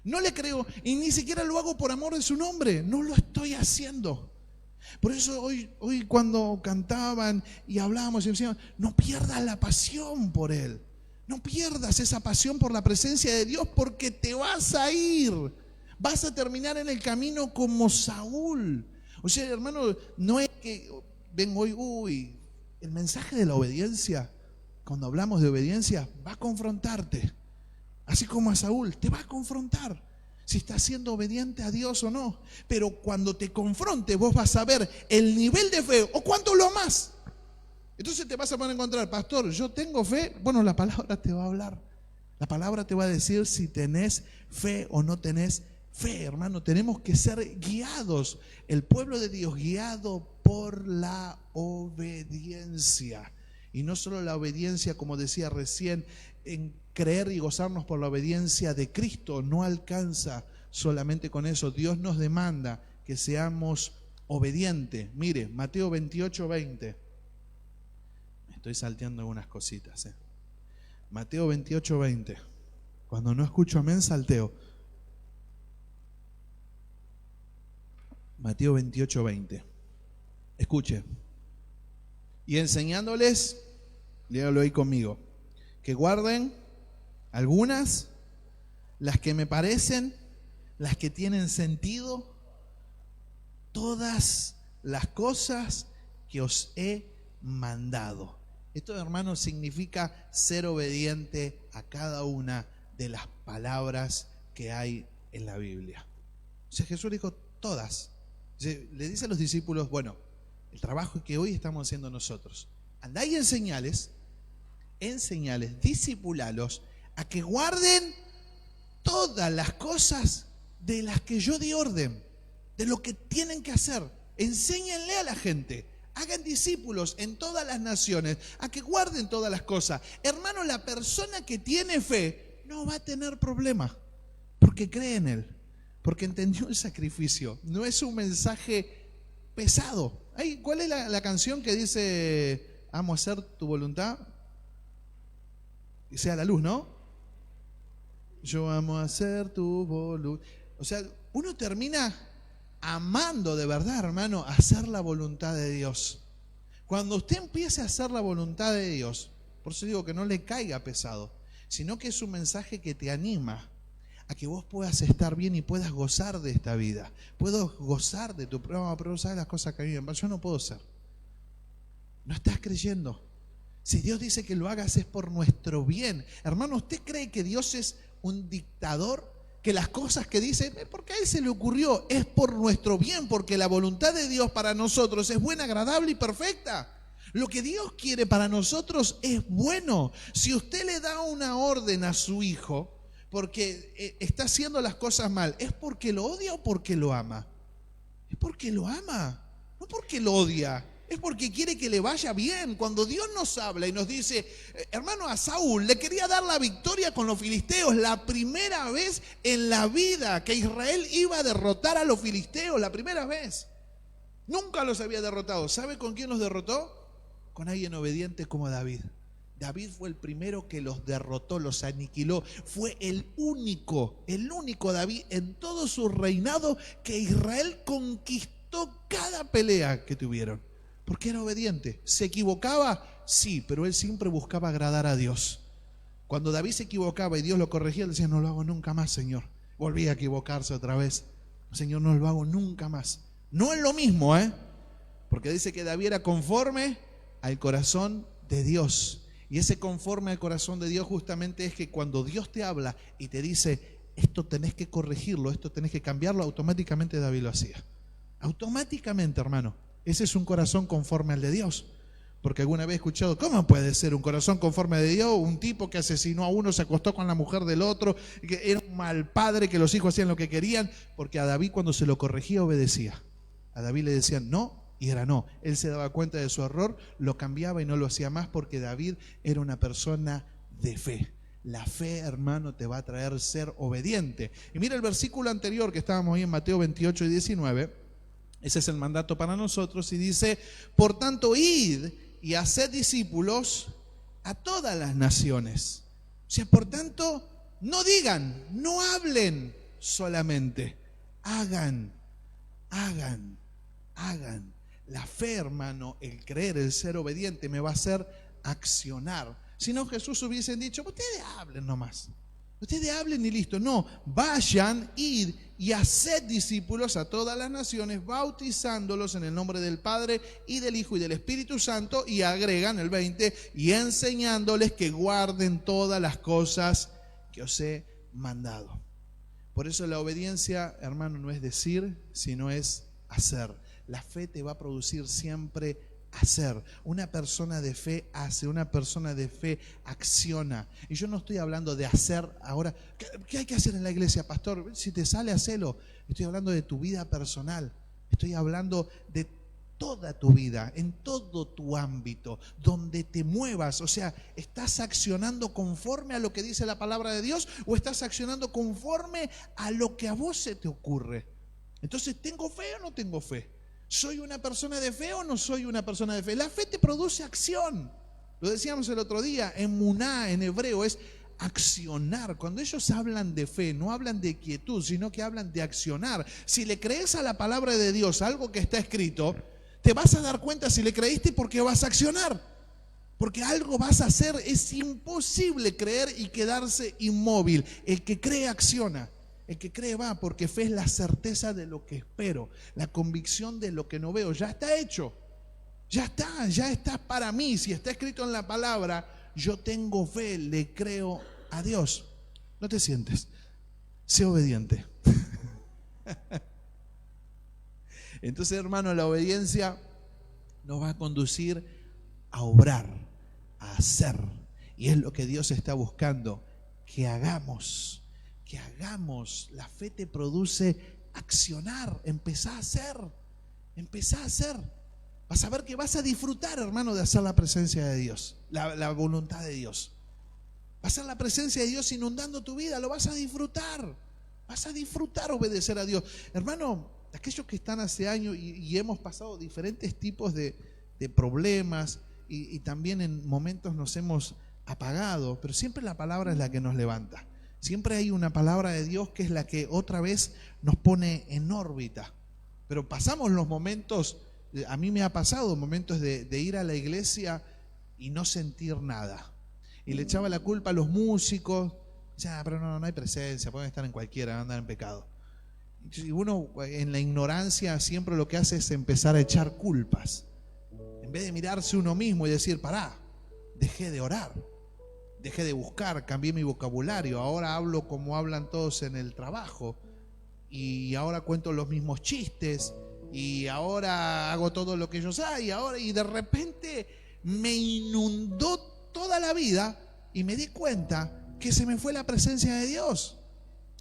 No le creo y ni siquiera lo hago por amor de su nombre. No lo estoy haciendo. Por eso hoy cuando cantaban y hablábamos y decían, no pierdas la pasión por Él. No pierdas esa pasión por la presencia de Dios, porque te vas a ir. Vas a terminar en el camino como Saúl. O sea, hermano, no es que ven hoy, el mensaje de la obediencia, cuando hablamos de obediencia, va a confrontarte. Así como a Saúl, te va a confrontar si estás siendo obediente a Dios o no. Pero cuando te confronte, vos vas a ver el nivel de fe o cuánto lo más. Entonces te vas a poder encontrar, pastor, yo tengo fe. Bueno, la palabra te va a hablar. La palabra te va a decir si tenés fe o no tenés fe, hermano. Tenemos que ser guiados. El pueblo de Dios guiado por la obediencia. Y no solo la obediencia, como decía recién, en creer y gozarnos por la obediencia de Cristo. No alcanza solamente con eso. Dios nos demanda que seamos obedientes. Mire, Mateo 28:20. Estoy salteando algunas cositas. Mateo 28:20. Cuando no escucho amén, salteo. Mateo 28:20. Escuche. Y enseñándoles, léalo ahí conmigo, que guarden algunas, las que me parecen, las que tienen sentido, todas las cosas que os he mandado. Esto, hermanos, significa ser obediente a cada una de las palabras que hay en la Biblia. O sea, Jesús dijo todas. Le dice a los discípulos, bueno, el trabajo que hoy estamos haciendo nosotros, andá y enseñales, discipulalos a que guarden todas las cosas de las que yo di orden, de lo que tienen que hacer. Enséñenle a la gente. Hagan discípulos en todas las naciones, a que guarden todas las cosas. Hermano, la persona que tiene fe no va a tener problema, porque cree en Él, porque entendió el sacrificio. No es un mensaje pesado. ¿Cuál es la canción que dice, amo hacer tu voluntad? Y sea la luz, ¿no? Yo amo hacer tu voluntad. O sea, uno termina amando de verdad, hermano, hacer la voluntad de Dios. Cuando usted empiece a hacer la voluntad de Dios, por eso digo que no le caiga pesado, sino que es un mensaje que te anima a que vos puedas estar bien y puedas gozar de esta vida. Puedo gozar de tu prueba, pero ¿sabes las cosas que a mí me pasan? Yo no puedo ser. No estás creyendo. Si Dios dice que lo hagas es por nuestro bien. Hermano, ¿usted cree que Dios es un dictador? Que las cosas que dice, porque a Él se le ocurrió, es por nuestro bien, porque la voluntad de Dios para nosotros es buena, agradable y perfecta. Lo que Dios quiere para nosotros es bueno. Si usted le da una orden a su hijo porque está haciendo las cosas mal, ¿es porque lo odia o porque lo ama? Es porque lo ama, no porque lo odia. Es porque quiere que le vaya bien. Cuando Dios nos habla y nos dice, hermano, a Saúl le quería dar la victoria con los filisteos, la primera vez en la vida que Israel iba a derrotar a los filisteos, la primera vez. Nunca los había derrotado. ¿Sabe con quién los derrotó? Con alguien obediente como David. David fue el primero que los derrotó, los aniquiló. Fue el único David en todo su reinado que Israel conquistó cada pelea que tuvieron. Porque era obediente. ¿Se equivocaba? Sí, pero él siempre buscaba agradar a Dios. Cuando David se equivocaba y Dios lo corregía, él decía, no lo hago nunca más, Señor. Volvía a equivocarse otra vez. Señor, no lo hago nunca más. No es lo mismo, porque dice que David era conforme al corazón de Dios. Y ese conforme al corazón de Dios justamente es que cuando Dios te habla y te dice, esto tenés que corregirlo, esto tenés que cambiarlo, automáticamente David lo hacía. Automáticamente, hermano. Ese es un corazón conforme al de Dios. Porque alguna vez he escuchado, ¿cómo puede ser un corazón conforme al de Dios? Un tipo que asesinó a uno, se acostó con la mujer del otro, que era un mal padre, que los hijos hacían lo que querían. Porque a David cuando se lo corregía obedecía. A David le decían no y era no. Él se daba cuenta de su error, lo cambiaba y no lo hacía más porque David era una persona de fe. La fe, hermano, te va a traer ser obediente. Y mira el versículo anterior que estábamos ahí en Mateo 28 y 19. Ese es el mandato para nosotros y dice, por tanto, id y haced discípulos a todas las naciones. O sea, por tanto, no digan, no hablen solamente, hagan. La fe, hermano, el creer, el ser obediente me va a hacer accionar. Si no, Jesús hubiese dicho, ustedes hablen nomás. Ustedes hablen y listo. No, vayan, id y haced discípulos a todas las naciones, bautizándolos en el nombre del Padre y del Hijo y del Espíritu Santo, y agregan el 20, y enseñándoles que guarden todas las cosas que os he mandado. Por eso la obediencia, hermano, no es decir, sino es hacer. La fe te va a producir siempre hacer. Una persona de fe hace, una persona de fe acciona. Y yo no estoy hablando de hacer ahora. ¿Qué hay que hacer en la iglesia, pastor? Si te sale, hacelo. Estoy hablando de tu vida personal. Estoy hablando de toda tu vida, en todo tu ámbito, donde te muevas. O sea, ¿estás accionando conforme a lo que dice la palabra de Dios o estás accionando conforme a lo que a vos se te ocurre? Entonces, ¿tengo fe o no tengo fe? ¿Soy una persona de fe o no soy una persona de fe? La fe te produce acción. Lo decíamos el otro día, emuná en hebreo es accionar. Cuando ellos hablan de fe, no hablan de quietud, sino que hablan de accionar. Si le crees a la palabra de Dios, algo que está escrito, te vas a dar cuenta si le creíste porque vas a accionar. Porque algo vas a hacer. Es imposible creer y quedarse inmóvil. El que cree acciona. El que cree va, porque fe es la certeza de lo que espero, la convicción de lo que no veo. Ya está hecho, ya está para mí. Si está escrito en la palabra, yo tengo fe, le creo a Dios. No te sientes, sé obediente. Entonces, hermano, la obediencia nos va a conducir a obrar, a hacer. Y es lo que Dios está buscando, que hagamos. La fe te produce accionar, empezá a hacer. Empezá a hacer. Vas a ver que vas a disfrutar, hermano, de hacer la presencia de Dios, la voluntad de Dios. Va a ser la presencia de Dios inundando tu vida, lo vas a disfrutar. Vas a disfrutar obedecer a Dios. Hermano, aquellos que están hace años y hemos pasado diferentes tipos de problemas y también en momentos nos hemos apagado, pero siempre la palabra es la que nos levanta. Siempre hay una palabra de Dios que es la que otra vez nos pone en órbita. Pero pasamos los momentos, a mí me ha pasado momentos de ir a la iglesia y no sentir nada. Y le echaba la culpa a los músicos. Ya, pero no hay presencia, pueden estar en cualquiera, andar en pecado. Y uno en la ignorancia siempre lo que hace es empezar a echar culpas. En vez de mirarse uno mismo y decir, pará, dejé de orar, dejé de buscar, cambié mi vocabulario, ahora hablo como hablan todos en el trabajo, y ahora cuento los mismos chistes, y ahora hago todo lo que ellos hacen, y de repente me inundó toda la vida y me di cuenta que se me fue la presencia de Dios.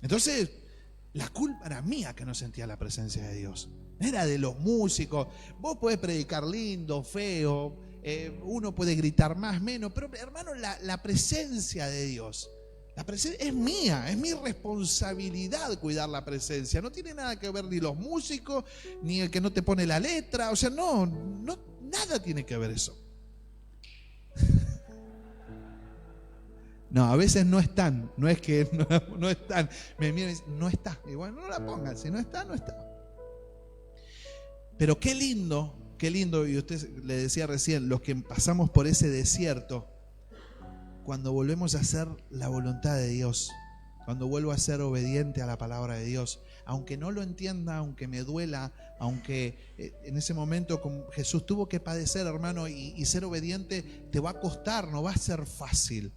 Entonces, la culpa era mía que no sentía la presencia de Dios. Era de los músicos. Vos podés predicar lindo, feo, uno puede gritar más, menos, pero hermano, la presencia de Dios, la presencia es mía, es mi responsabilidad cuidar la presencia. No tiene nada que ver ni los músicos, ni el que no te pone la letra. O sea, no, nada tiene que ver eso. No, a veces no están, no es que no están. Me miran y dicen, no está. Y bueno, no la pongan, si no está, no está. Pero qué lindo, y usted le decía recién, los que pasamos por ese desierto, cuando volvemos a hacer la voluntad de Dios, cuando vuelvo a ser obediente a la palabra de Dios, aunque no lo entienda, aunque me duela, aunque en ese momento Jesús tuvo que padecer, hermano, y ser obediente te va a costar, no va a ser fácil.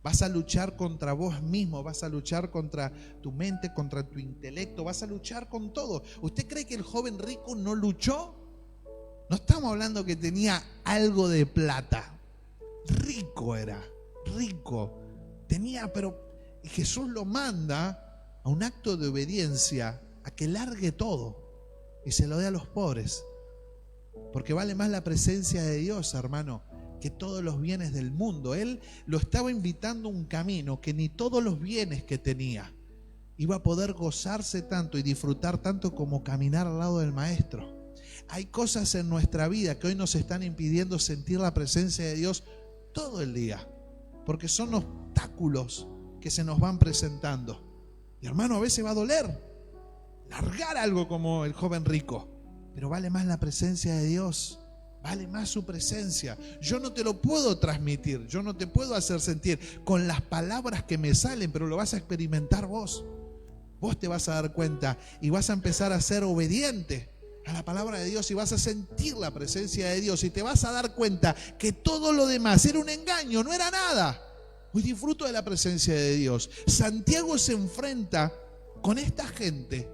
Vas a luchar contra vos mismo, vas a luchar contra tu mente, contra tu intelecto, vas a luchar con todo. ¿Usted cree que el joven rico no luchó? No estamos hablando que tenía algo de plata. Rico era, rico. Tenía, pero Jesús lo manda a un acto de obediencia, a que largue todo y se lo dé a los pobres. Porque vale más la presencia de Dios, hermano, que todos los bienes del mundo. Él lo estaba invitando a un camino que ni todos los bienes que tenía iba a poder gozarse tanto y disfrutar tanto como caminar al lado del Maestro. Hay cosas en nuestra vida que hoy nos están impidiendo sentir la presencia de Dios todo el día, porque son obstáculos que se nos van presentando. Y hermano, a veces va a doler largar algo como el joven rico, pero vale más la presencia de Dios. Vale más su presencia. Yo no te lo puedo transmitir, yo no te puedo hacer sentir con las palabras que me salen, pero lo vas a experimentar vos. Vos te vas a dar cuenta y vas a empezar a ser obediente a la palabra de Dios y vas a sentir la presencia de Dios y te vas a dar cuenta que todo lo demás era un engaño, no era nada. Hoy disfruto de la presencia de Dios. Santiago se enfrenta con esta gente,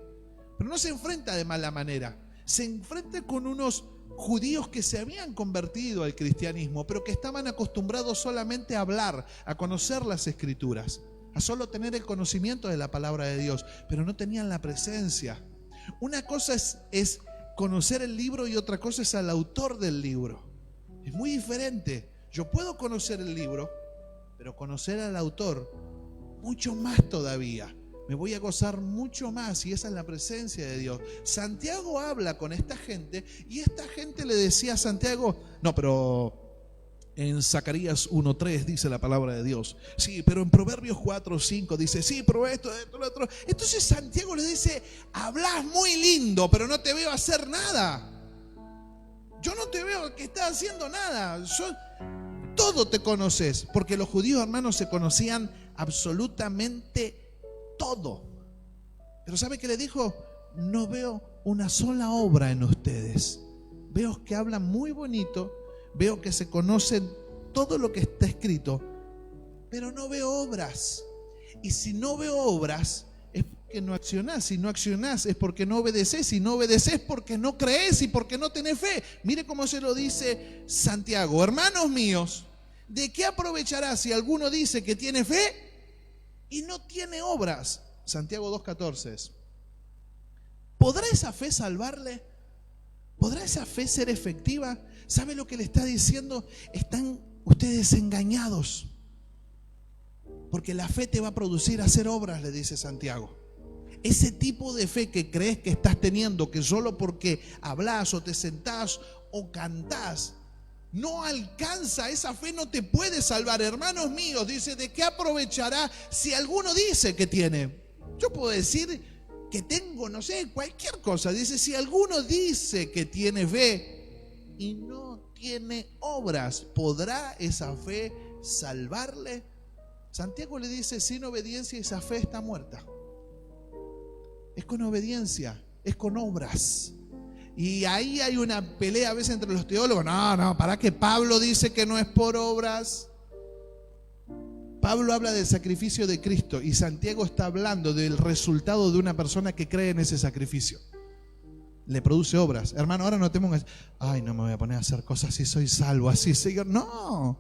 pero no se enfrenta de mala manera. Se enfrenta con unos judíos que se habían convertido al cristianismo, pero que estaban acostumbrados solamente a hablar, a conocer las escrituras, a solo tener el conocimiento de la palabra de Dios, pero no tenían la presencia. Una cosa es conocer el libro y otra cosa es al autor del libro. Es muy diferente. Yo puedo conocer el libro, pero conocer al autor, mucho más todavía. Me voy a gozar mucho más y esa es la presencia de Dios. Santiago habla con esta gente y esta gente le decía a Santiago, no, pero en Zacarías 1:3 dice la palabra de Dios. Sí, pero en Proverbios 4:5 dice, sí, pero esto, lo otro. Entonces Santiago le dice, hablas muy lindo, pero no te veo hacer nada. Yo no te veo que estás haciendo nada. Todo te conoces, porque los judíos, hermanos, se conocían absolutamente todo. Pero ¿sabe qué le dijo? No veo una sola obra en ustedes. Veo que hablan muy bonito, veo que se conocen todo lo que está escrito, pero no veo obras. Y si no veo obras, es porque no accionás. Si no accionás, es porque no obedeces. Si no obedeces, porque no crees y porque no tenés fe. Mire cómo se lo dice Santiago. Hermanos míos, ¿de qué aprovechará si alguno dice que tiene fe y no tiene obras? Santiago 2:14. ¿Podrá esa fe salvarle? ¿Podrá esa fe ser efectiva? ¿Sabe lo que le está diciendo? Están ustedes engañados. Porque la fe te va a producir hacer obras, le dice Santiago. Ese tipo de fe que crees que estás teniendo, que solo porque hablas o te sentás o cantás, no alcanza. Esa fe no te puede salvar. Hermanos míos, dice, ¿de qué aprovechará si alguno dice que tiene? Yo puedo decir que tengo, no sé, cualquier cosa. Dice, si alguno dice que tiene fe y no tiene obras, ¿podrá esa fe salvarle? Santiago le dice, sin obediencia esa fe está muerta. Es con obediencia, es con obras. Y ahí hay una pelea a veces entre los teólogos. No, ¿para qué? Pablo dice que no es por obras. Pablo habla del sacrificio de Cristo y Santiago está hablando del resultado de una persona que cree en ese sacrificio. Le produce obras. Hermano, ahora no te pongas, ay, no me voy a poner a hacer cosas si soy salvo, así, Señor. No,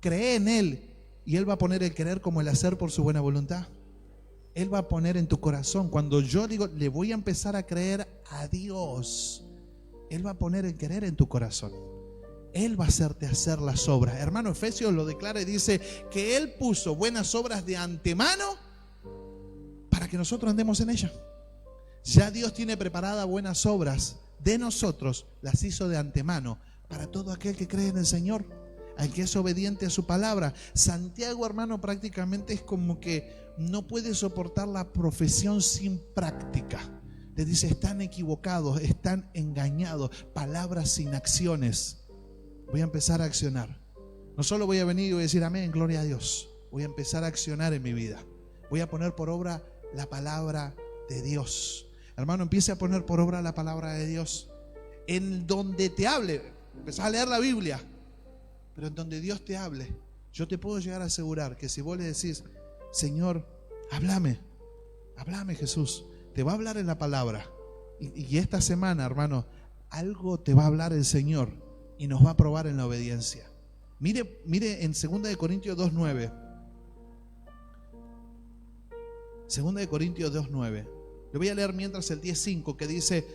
cree en Él y Él va a poner el querer como el hacer por su buena voluntad. Él va a poner en tu corazón. Cuando yo digo, le voy a empezar a creer a Dios, Él va a poner el querer en tu corazón. Él va a hacerte hacer las obras. Hermano, Efesios lo declara y dice que Él puso buenas obras de antemano para que nosotros andemos en ellas. Ya Dios tiene preparadas buenas obras de nosotros, las hizo de antemano para todo aquel que cree en el Señor, al que es obediente a su palabra. Santiago, hermano, prácticamente es como que no puede soportar la profesión sin práctica. Le dice, están equivocados, están engañados, palabras sin acciones. Voy a empezar a accionar. No solo voy a venir y voy a decir amén, gloria a Dios. Voy a empezar a accionar en mi vida. Voy a poner por obra la palabra de Dios. Hermano, empiece a poner por obra la palabra de Dios. En donde te hable, empezás a leer la Biblia, pero en donde Dios te hable, yo te puedo llegar a asegurar que si vos le decís, Señor, háblame Jesús, te va a hablar en la palabra. Y esta semana, hermano, algo te va a hablar el Señor y nos va a probar en la obediencia. Mire en 2 Corintios 2:9. 2 Corintios 2:9. Le voy a leer mientras el 10:5, que dice,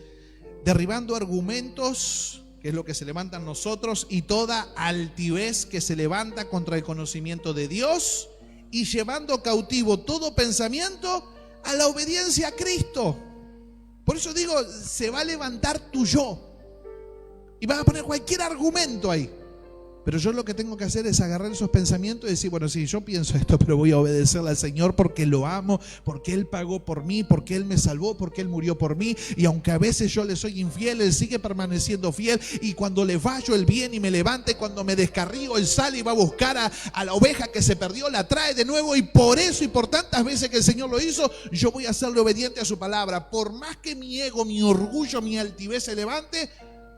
derribando argumentos, que es lo que se levantan nosotros, y toda altivez que se levanta contra el conocimiento de Dios, y llevando cautivo todo pensamiento a la obediencia a Cristo. Por eso digo, se va a levantar tu yo y vas a poner cualquier argumento ahí. Pero yo lo que tengo que hacer es agarrar esos pensamientos y decir, bueno, sí, yo pienso esto, pero voy a obedecerle al Señor porque lo amo, porque Él pagó por mí, porque Él me salvó, porque Él murió por mí. Y aunque a veces yo le soy infiel, Él sigue permaneciendo fiel. Y cuando le fallo, Él viene y me levanta. Y cuando me descarrío, Él sale y va a buscar a la oveja que se perdió, la trae de nuevo. Y por eso y por tantas veces que el Señor lo hizo, yo voy a serle obediente a su palabra. Por más que mi ego, mi orgullo, mi altivez se levante,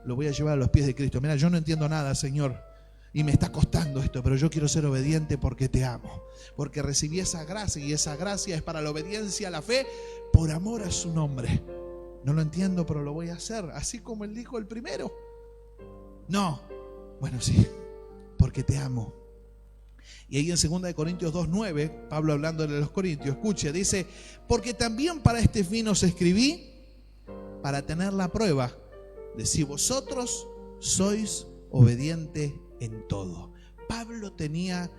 lo voy a llevar a los pies de Cristo. Mira, yo no entiendo nada, Señor, y me está costando esto, pero yo quiero ser obediente porque te amo, porque recibí esa gracia, y esa gracia es para la obediencia a la fe por amor a su nombre. No lo entiendo, pero lo voy a hacer, así como Él dijo el primero. No, bueno, sí, porque te amo. Y ahí en 2 Corintios 2:9, Pablo hablando de los Corintios, escuche, dice, porque también para este fin os escribí, para tener la prueba de si vosotros sois obedientes en todo. Pablo tenía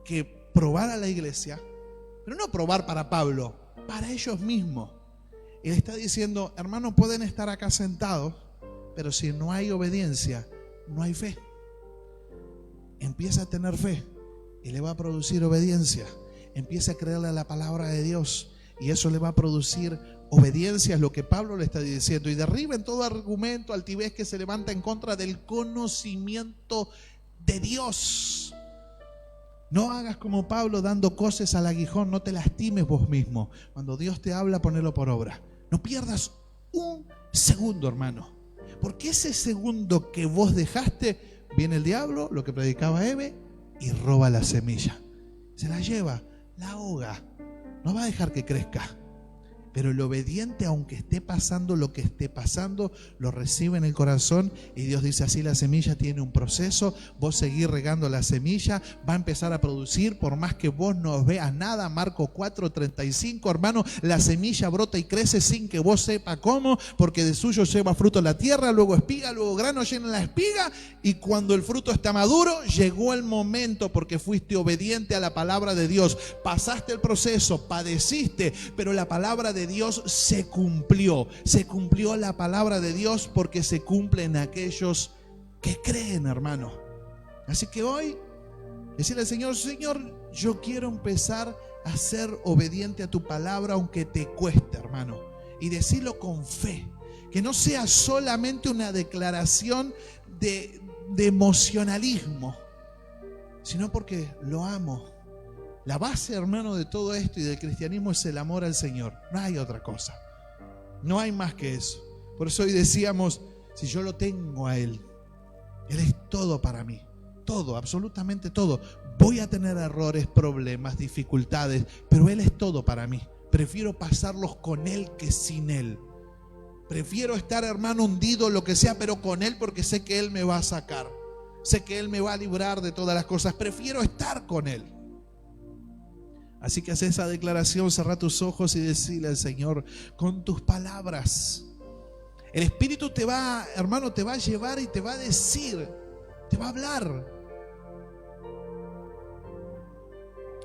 que probar a la iglesia, pero no probar para Pablo, para ellos mismos. Él está diciendo, hermanos, pueden estar acá sentados, pero si no hay obediencia, no hay fe. Empieza a tener fe y le va a producir obediencia. Empieza a creerle a la palabra de Dios y eso le va a producir obediencia, es lo que Pablo le está diciendo. Y derriben todo argumento, altivez que se levanta en contra del conocimiento de Dios. No hagas como Pablo dando coces al aguijón, no te lastimes vos mismo. Cuando Dios te habla, ponelo por obra. No pierdas un segundo, hermano, porque ese segundo que vos dejaste, viene el diablo, lo que predicaba Eve, y roba la semilla. Se la lleva, la ahoga, no va a dejar que crezca. Pero el obediente, aunque esté pasando lo que esté pasando, lo recibe en el corazón y Dios dice: así la semilla tiene un proceso, vos seguís regando la semilla, va a empezar a producir por más que vos no veas nada. Marcos 4:35, hermano, la semilla brota y crece sin que vos sepas cómo, porque de suyo lleva fruto la tierra, luego espiga, luego grano llena la espiga, y cuando el fruto está maduro, llegó el momento, porque fuiste obediente a la palabra de Dios, pasaste el proceso, padeciste, pero la palabra de Dios se cumplió la palabra de Dios, porque se cumple en aquellos que creen, hermano. Así que hoy, decirle al Señor: Señor, yo quiero empezar a ser obediente a tu palabra, aunque te cueste, hermano, y decirlo con fe, que no sea solamente una declaración de emocionalismo, sino porque lo amo. La base, hermano, de todo esto y del cristianismo es el amor al Señor. No hay otra cosa. No hay más que eso. Por eso hoy decíamos: si yo lo tengo a Él, Él es todo para mí. Todo, absolutamente todo. Voy a tener errores, problemas, dificultades, pero Él es todo para mí. Prefiero pasarlos con Él que sin Él. Prefiero estar, hermano, hundido, lo que sea, pero con Él, porque sé que Él me va a sacar. Sé que Él me va a librar de todas las cosas. Prefiero estar con Él. Así que haz esa declaración, cerrá tus ojos y decile al Señor con tus palabras. El Espíritu te va, hermano, te va a llevar y te va a decir, te va a hablar.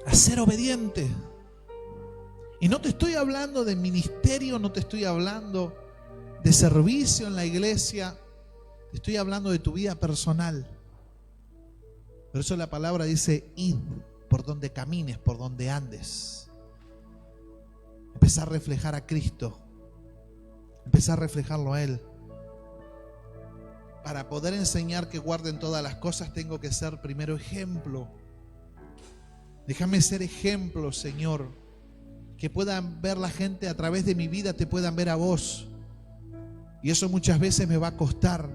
A ser obediente. Y no te estoy hablando de ministerio, no te estoy hablando de servicio en la iglesia, te estoy hablando de tu vida personal. Por eso la palabra dice: id. Por donde camines, por donde andes. Empezar a reflejar a Cristo. Empezar a reflejarlo a Él. Para poder enseñar que guarden todas las cosas, tengo que ser primero ejemplo. Déjame ser ejemplo, Señor. Que puedan ver la gente a través de mi vida, te puedan ver a vos. Y eso muchas veces me va a costar.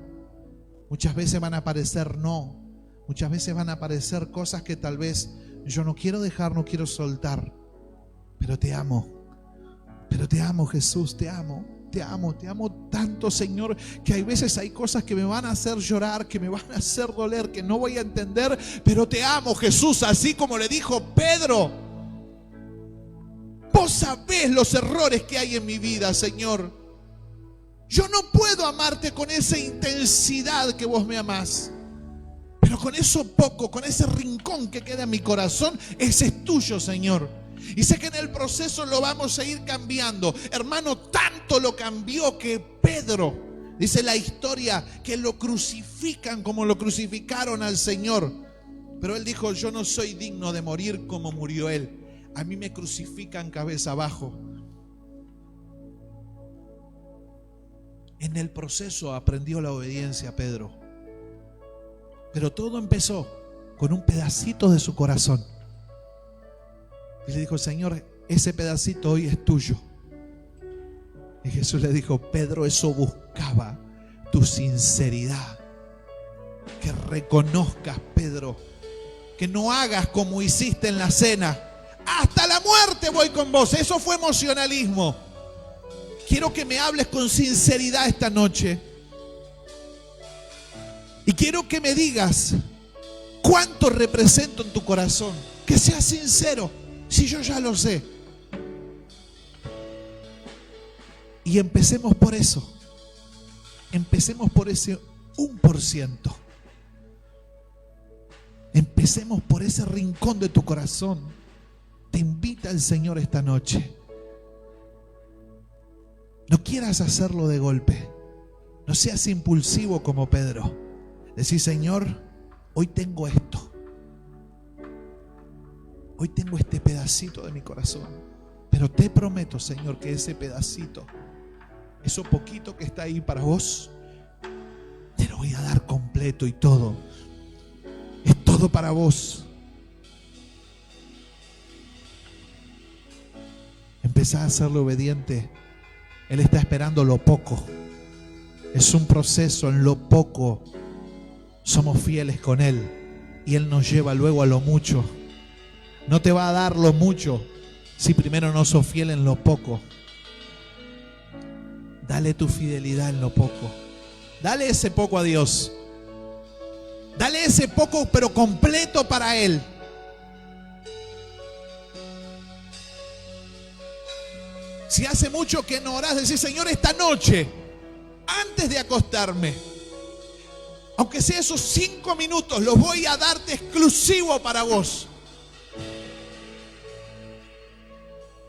Muchas veces van a aparecer no. Muchas veces van a aparecer cosas que tal vez yo no quiero dejar, no quiero soltar. Pero te amo. Pero te amo, Jesús, te amo. Te amo tanto, Señor, que hay veces hay cosas que me van a hacer llorar, que me van a hacer doler, que no voy a entender. Pero te amo, Jesús, así como le dijo Pedro. Vos sabés los errores que hay en mi vida, Señor. Yo no puedo amarte con esa intensidad que vos me amás. Pero con eso poco, con ese rincón que queda en mi corazón, ese es tuyo, Señor. Y sé que en el proceso lo vamos a ir cambiando. Hermano, tanto lo cambió que Pedro, dice la historia, que lo crucifican como lo crucificaron al Señor. Pero él dijo: yo no soy digno de morir como murió Él. A mí me crucifican cabeza abajo. En el proceso aprendió la obediencia Pedro. Pero todo empezó con un pedacito de su corazón. Y le dijo: Señor, ese pedacito hoy es tuyo. Y Jesús le dijo: Pedro, eso buscaba tu sinceridad. Que reconozcas, Pedro, que no hagas como hiciste en la cena. Hasta la muerte voy con vos. Eso fue emocionalismo. Quiero que me hables con sinceridad esta noche. Y quiero que me digas cuánto represento en tu corazón. Que seas sincero, si yo ya lo sé. Y empecemos por eso. Empecemos por ese 1%. Empecemos por ese rincón de tu corazón. Te invita el Señor esta noche. No quieras hacerlo de golpe. No seas impulsivo como Pedro. Decir: Señor, hoy tengo esto. Hoy tengo este pedacito de mi corazón. Pero te prometo, Señor, que ese pedacito, eso poquito que está ahí para vos, te lo voy a dar completo y todo. Es todo para vos. Empezá a serle obediente. Él está esperando lo poco. Es un proceso. En lo poco somos fieles con Él y Él nos lleva luego a lo mucho. No te va a dar lo mucho si primero no sos fiel en lo poco. Dale tu fidelidad en lo poco. Dale ese poco a Dios. Dale ese poco pero completo para Él. Si hace mucho que no orás, decís: Señor, esta noche, antes de acostarme, aunque sea esos 5 minutos, los voy a darte exclusivo para vos.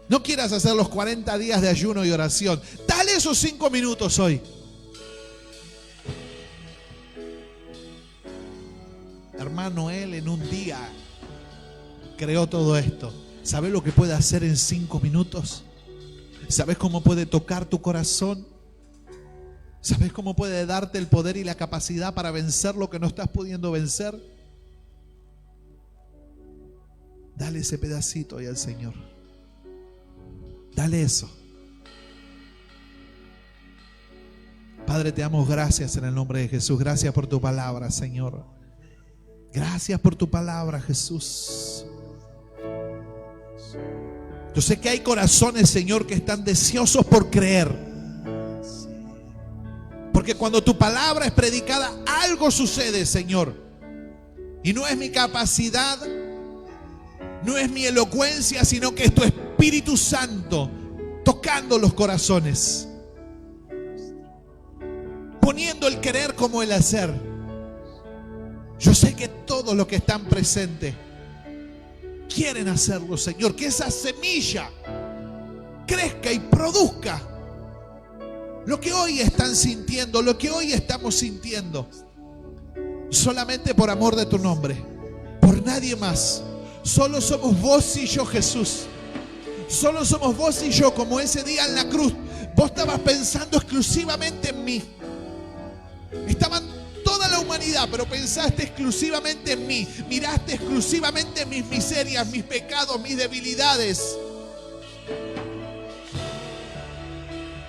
No quieras hacer los 40 días de ayuno y oración. Dale esos 5 minutos hoy. Hermano, Él en un día creó todo esto. ¿Sabes lo que puede hacer en 5 minutos? ¿Sabes cómo puede tocar tu corazón? ¿Sabes cómo puede darte el poder y la capacidad para vencer lo que no estás pudiendo vencer? Dale ese pedacito ahí al Señor. Dale eso. Padre, te damos gracias en el nombre de Jesús. Gracias por tu palabra, Señor. Gracias por tu palabra, Jesús. Yo sé que hay corazones, Señor, que están deseosos por creer. Porque cuando tu palabra es predicada, algo sucede, Señor. Y no es mi capacidad, no es mi elocuencia, sino que es tu Espíritu Santo tocando los corazones, poniendo el querer como el hacer. Yo sé que todos los que están presentes quieren hacerlo, Señor. Que esa semilla crezca y produzca lo que hoy están sintiendo, lo que hoy estamos sintiendo. Solamente por amor de tu nombre, por nadie más. Solo somos vos y yo, Jesús. Solo somos vos y yo, como ese día en la cruz. Vos estabas pensando exclusivamente en mí. Estaban toda la humanidad, pero pensaste exclusivamente en mí. Miraste exclusivamente en mis miserias, mis pecados, mis debilidades.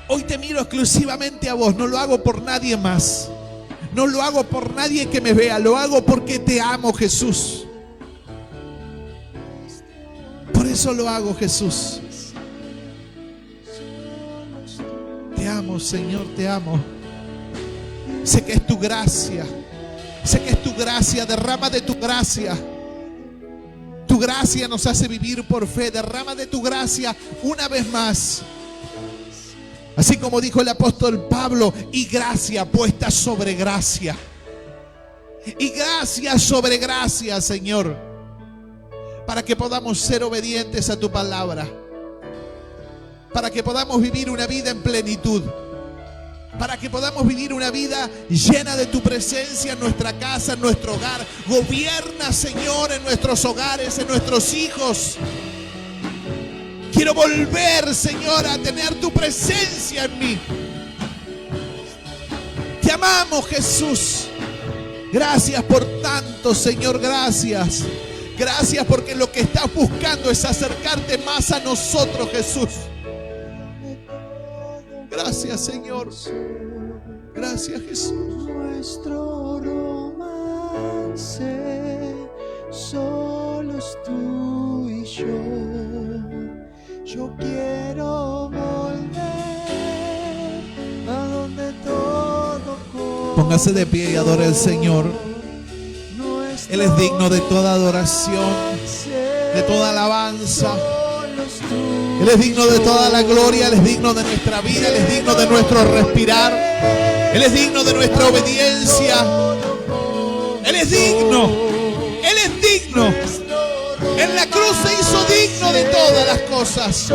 Hoy te miro exclusivamente a vos. No lo hago por nadie más. No lo hago por nadie que me vea. Lo hago porque te amo, Jesús. Por eso lo hago, Jesús. Te amo, Señor, te amo. Sé que es tu gracia. Sé que es tu gracia. Derrama de tu gracia. Tu gracia nos hace vivir por fe. Derrama de tu gracia una vez más. Así como dijo el apóstol Pablo, y gracia puesta sobre gracia. Y gracia sobre gracia, Señor. Para que podamos ser obedientes a tu palabra. Para que podamos vivir una vida en plenitud. Para que podamos vivir una vida llena de tu presencia en nuestra casa, en nuestro hogar. Gobierna, Señor, en nuestros hogares, en nuestros hijos. Quiero volver, Señor, a tener tu presencia en mí. Te amamos, Jesús. Gracias por tanto, Señor, gracias. Gracias porque lo que estás buscando es acercarte más a nosotros, Jesús. Gracias, Señor. Gracias, Jesús. Nuestro romance solo es tú y yo. Yo quiero volver a donde todo comenzó. Póngase de pie y adore al Señor. Él es digno de toda adoración, de toda alabanza. Él es digno de toda la gloria. Él es digno de nuestra vida. Él es digno de nuestro respirar. Él es digno de nuestra obediencia. Él es digno. Él es digno. En la cruz se hizo digno de todas las cosas.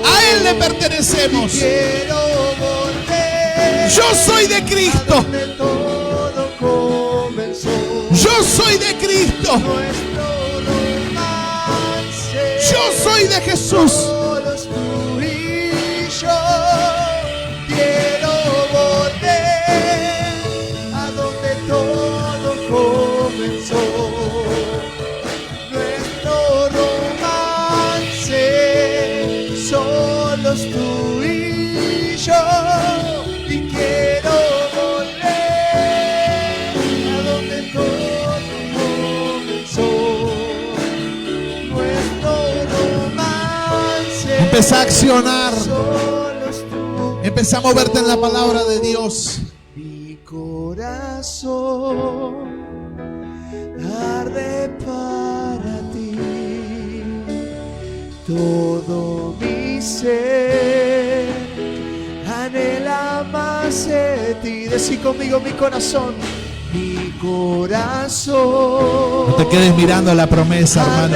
A Él le pertenecemos. Yo soy de Cristo. Yo soy de Cristo. Yo soy de Jesús. Quiero volver a donde todo comenzó. Nuestro romance solo es tú y yo. Y quiero volver a donde todo comenzó. Nuestro romance Empieza a accionar. empezá a moverte en la palabra de Dios. Mi corazón arde para ti, todo mi ser anhela más de ti. Decí conmigo, mi corazón, mi corazón. No te quedes mirando la promesa, hermano.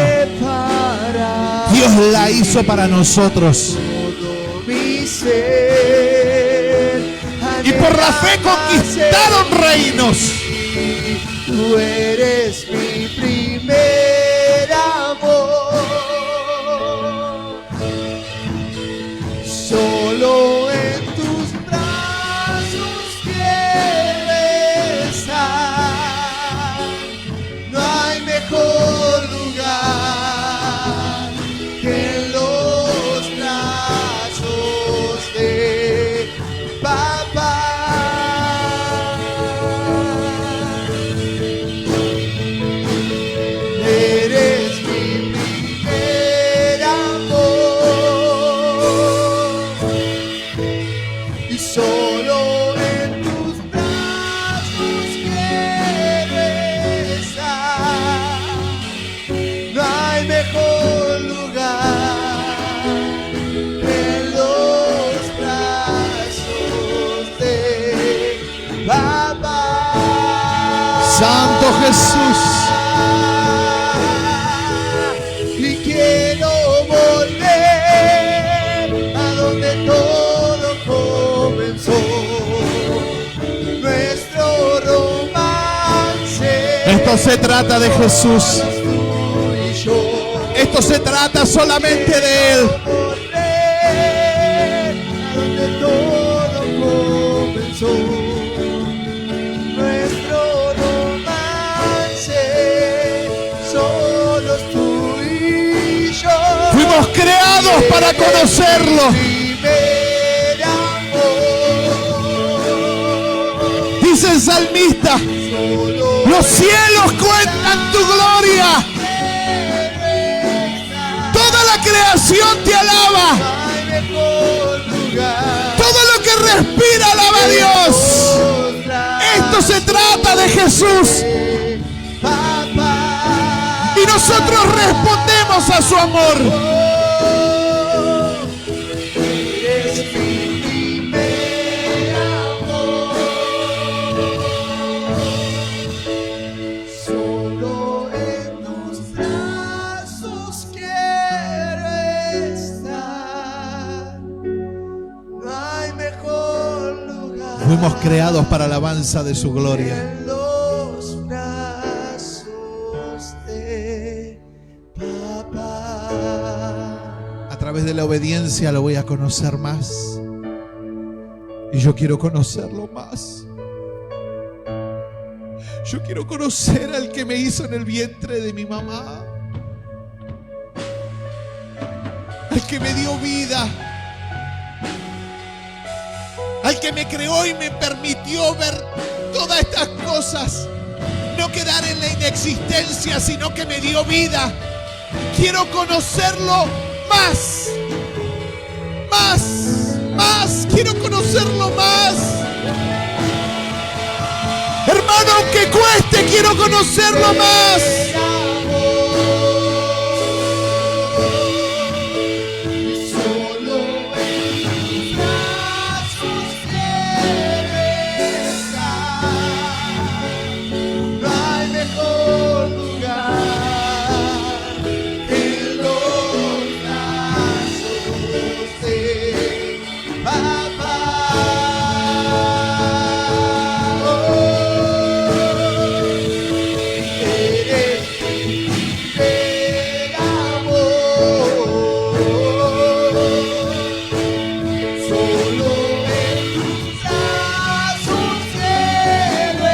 Dios la hizo para nosotros. Todo mi ser Y por la fe conquistaron reinos. Tú eres mi primer amor. Solo en tus brazos quiero estar. No hay mejor lugar que en los brazos de papá. Eres mi primer amor y solo en tus brazos quiero estar. No hay mejor lugar que los brazos de papá. Santo Jesús. Y quiero volver a donde todo comenzó. Nuestro romance. Esto se trata de Jesús. Tú y yo. Esto se trata solamente de Él. Volver a donde todo comenzó. Nuestro romance, solos tú y yo. Fuimos creados para conocerlo. Primer amor. Dice el salmista: Solo los cielos cuentan tu gloria. Toda la creación te alaba. no hay mejor lugar. Todo lo que respira alaba a Dios. Esto se trata de Jesús. Papá. Y nosotros respondemos a su amor. Eres mi primer amor. Solo en tus brazos quiero estar. No hay mejor lugar. Fuimos creados para la alabanza de su gloria. En los brazos de papá. A través de la obediencia lo voy a conocer más. Y yo quiero conocerlo más. Yo quiero conocer al que me hizo en el vientre de mi mamá. Al que me dio vida. Al que me creó y me permitió ver todas estas cosas. No quedar en la inexistencia, sino que me dio vida. Quiero conocerlo más. Más. Quiero conocerlo más. Hermano, aunque cueste, quiero conocerlo más. Solo en tus brazos quiero estar. No hay mejor lugar que los brazos de papá. Eres mi primer amor. Solo en tus brazos quiero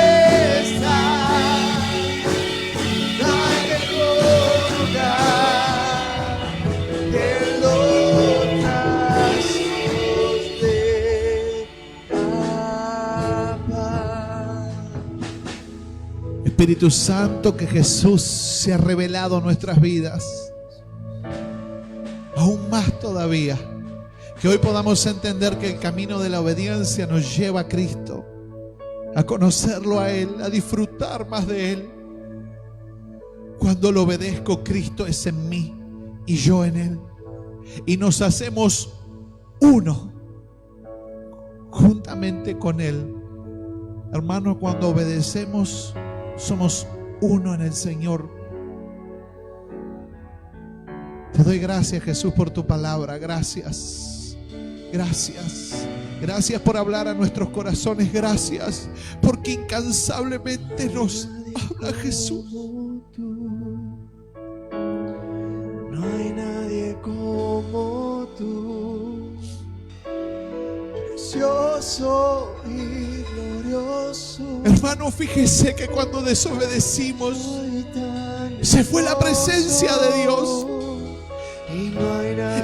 estar. No hay mejor lugar que los brazos de papá. Espíritu Santo, que Jesús se ha revelado a nuestras vidas. Aún más todavía. Que hoy podamos entender que el camino de la obediencia nos lleva a Cristo, a conocerlo a Él, a disfrutar más de Él. Cuando lo obedezco, Cristo es en mí y yo en Él. Y nos hacemos uno juntamente con Él. Hermano, cuando obedecemos, somos uno en el Señor. Te doy gracias, Jesús, por tu palabra. Gracias. Gracias. Gracias por hablar a nuestros corazones. Gracias porque incansablemente nos habla Jesús. No hay nadie como tú, precioso y glorioso. Hermano, fíjese que cuando desobedecimos, se fue la presencia de Dios.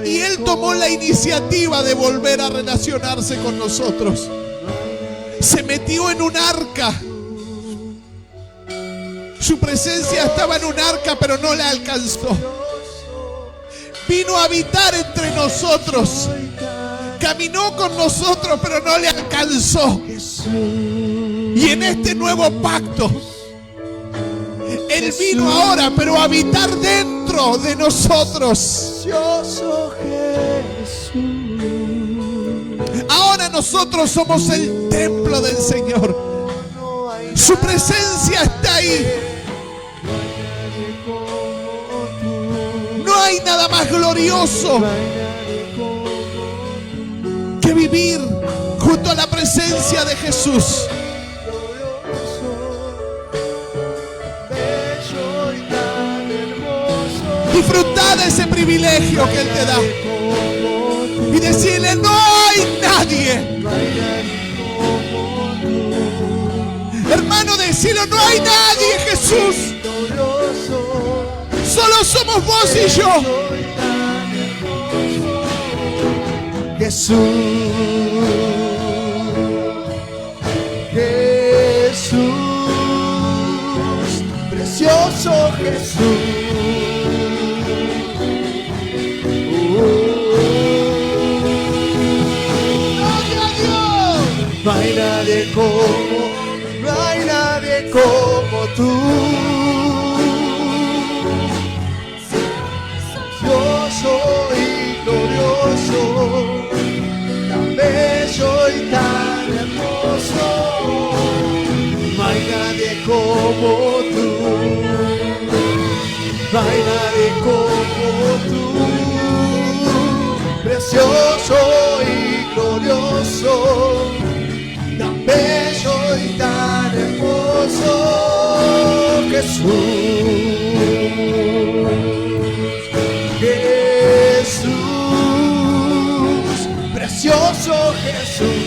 Y Él tomó la iniciativa de volver a relacionarse con nosotros. Se metió en un arca. Su presencia estaba en un arca, pero no la alcanzó. Vino a habitar entre nosotros. Caminó con nosotros, pero no le alcanzó. Y en este nuevo pacto, Él vino ahora, pero a habitar dentro de nosotros. Ahora nosotros somos el templo del Señor. Su presencia está ahí. No hay nada más glorioso que vivir junto a la presencia de Jesús. Disfrutar de ese privilegio que Él te da y decirle: no hay nadie. Hermano, decirle: no hay nadie, Jesús. Solo somos vos y yo. Jesús, Jesús, precioso Jesús. No hay nadie como, no hay nadie como tú. Precioso y glorioso, tan bello y tan hermoso. No hay nadie como tú. No hay nadie como tú. Precioso y glorioso, tan bello y tan hermoso. Jesús, Jesús, precioso Jesús.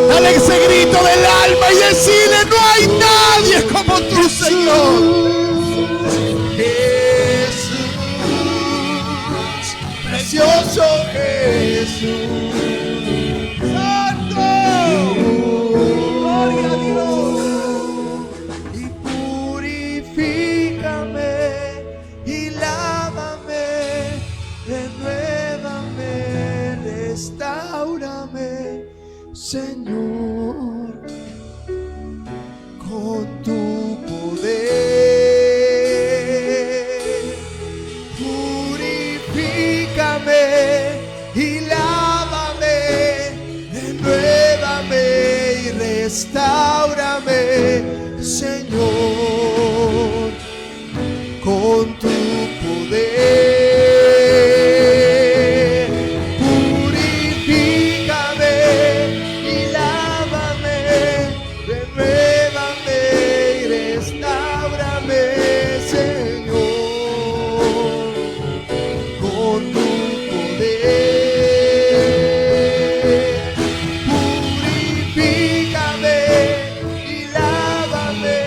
Dale ese grito del alma y decirle: no hay nadie como tú, Señor. Precioso Jesús, Santo, gloria a Dios. Y purifícame y lávame, renuévame, restáurame, Señor, con tu poder. Y lávame, renuévame y restáurame, Señor, con tu poder. Purifícame y lávame, renuévame y restáurame, Señor, con tu purifícame y lávame,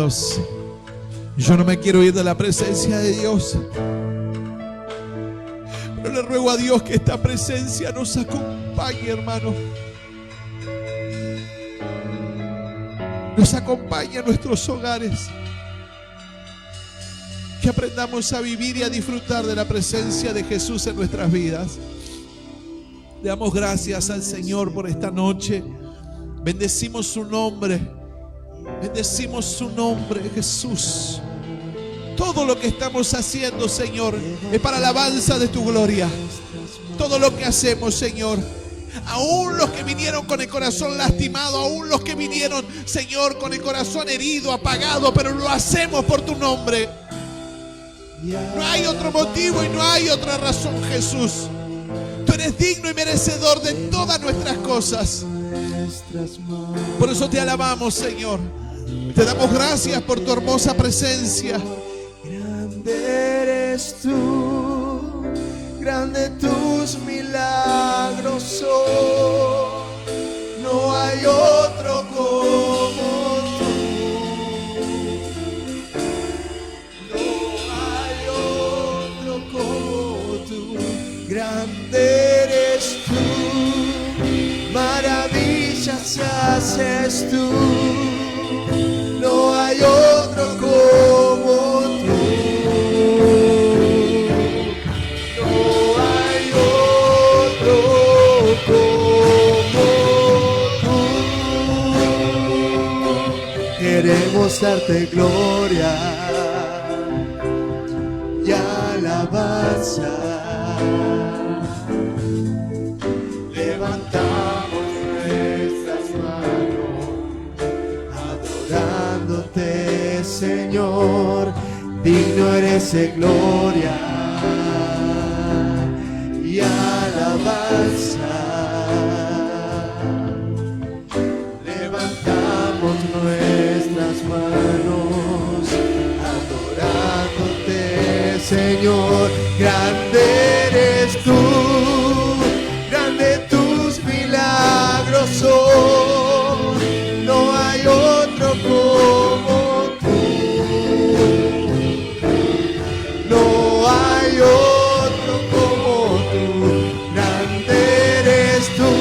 Dios. Yo no me quiero ir de la presencia de Dios, pero le ruego a Dios que esta presencia nos acompañe, hermano. Nos acompañe a nuestros hogares. Que aprendamos a vivir y a disfrutar de la presencia de Jesús en nuestras vidas. Le damos gracias al Señor por esta noche. Bendecimos su nombre. Bendecimos su nombre, Jesús. Todo lo que estamos haciendo, Señor, es para la alabanza de tu gloria. Todo lo que hacemos, Señor, aún los que vinieron con el corazón lastimado, aún los que vinieron, Señor, con el corazón herido, apagado, pero lo hacemos por tu nombre. No hay otro motivo y no hay otra razón, Jesús. Tú eres digno y merecedor de todas nuestras cosas. Por eso te alabamos, Señor. Te damos gracias por tu hermosa presencia. Grande eres tú, grande tus milagros son. No hay otro como tú. No hay otro como tú. Grande eres tú, maravillas haces tú. No hay otro como tú. No hay otro como tú. Queremos darte gloria y alabanza. Levantamos nuestras manos adorándote, Señor. Digno eres de gloria y alabanza. Levantamos nuestras manos adorándote, Señor. Grande eres tú, grande tus milagros son. No hay otro como tú. No hay otro como tú. Grande eres tú,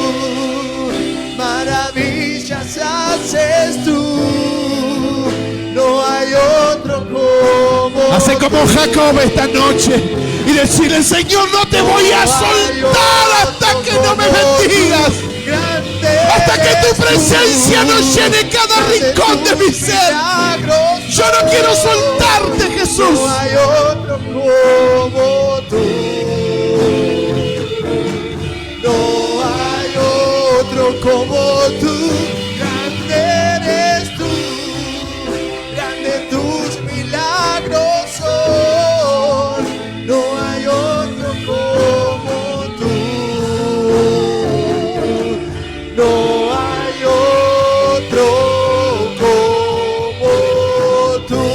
maravillas haces tú. No hay otro como tú. Hace como Jacob esta noche y decirle: Señor, no te voy a soltar hasta que no me bendigas, hasta que tu presencia nos llene cada rincón de mi ser. Yo no quiero soltarte, Jesús. No hay otro como tú. No hay otro como tú. Grande eres tú, grande tus milagros son. No hay otro como tú. No hay otro como tú.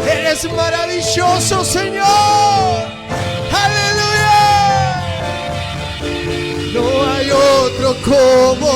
Eres maravilloso, Señor. Aleluya. No hay otro como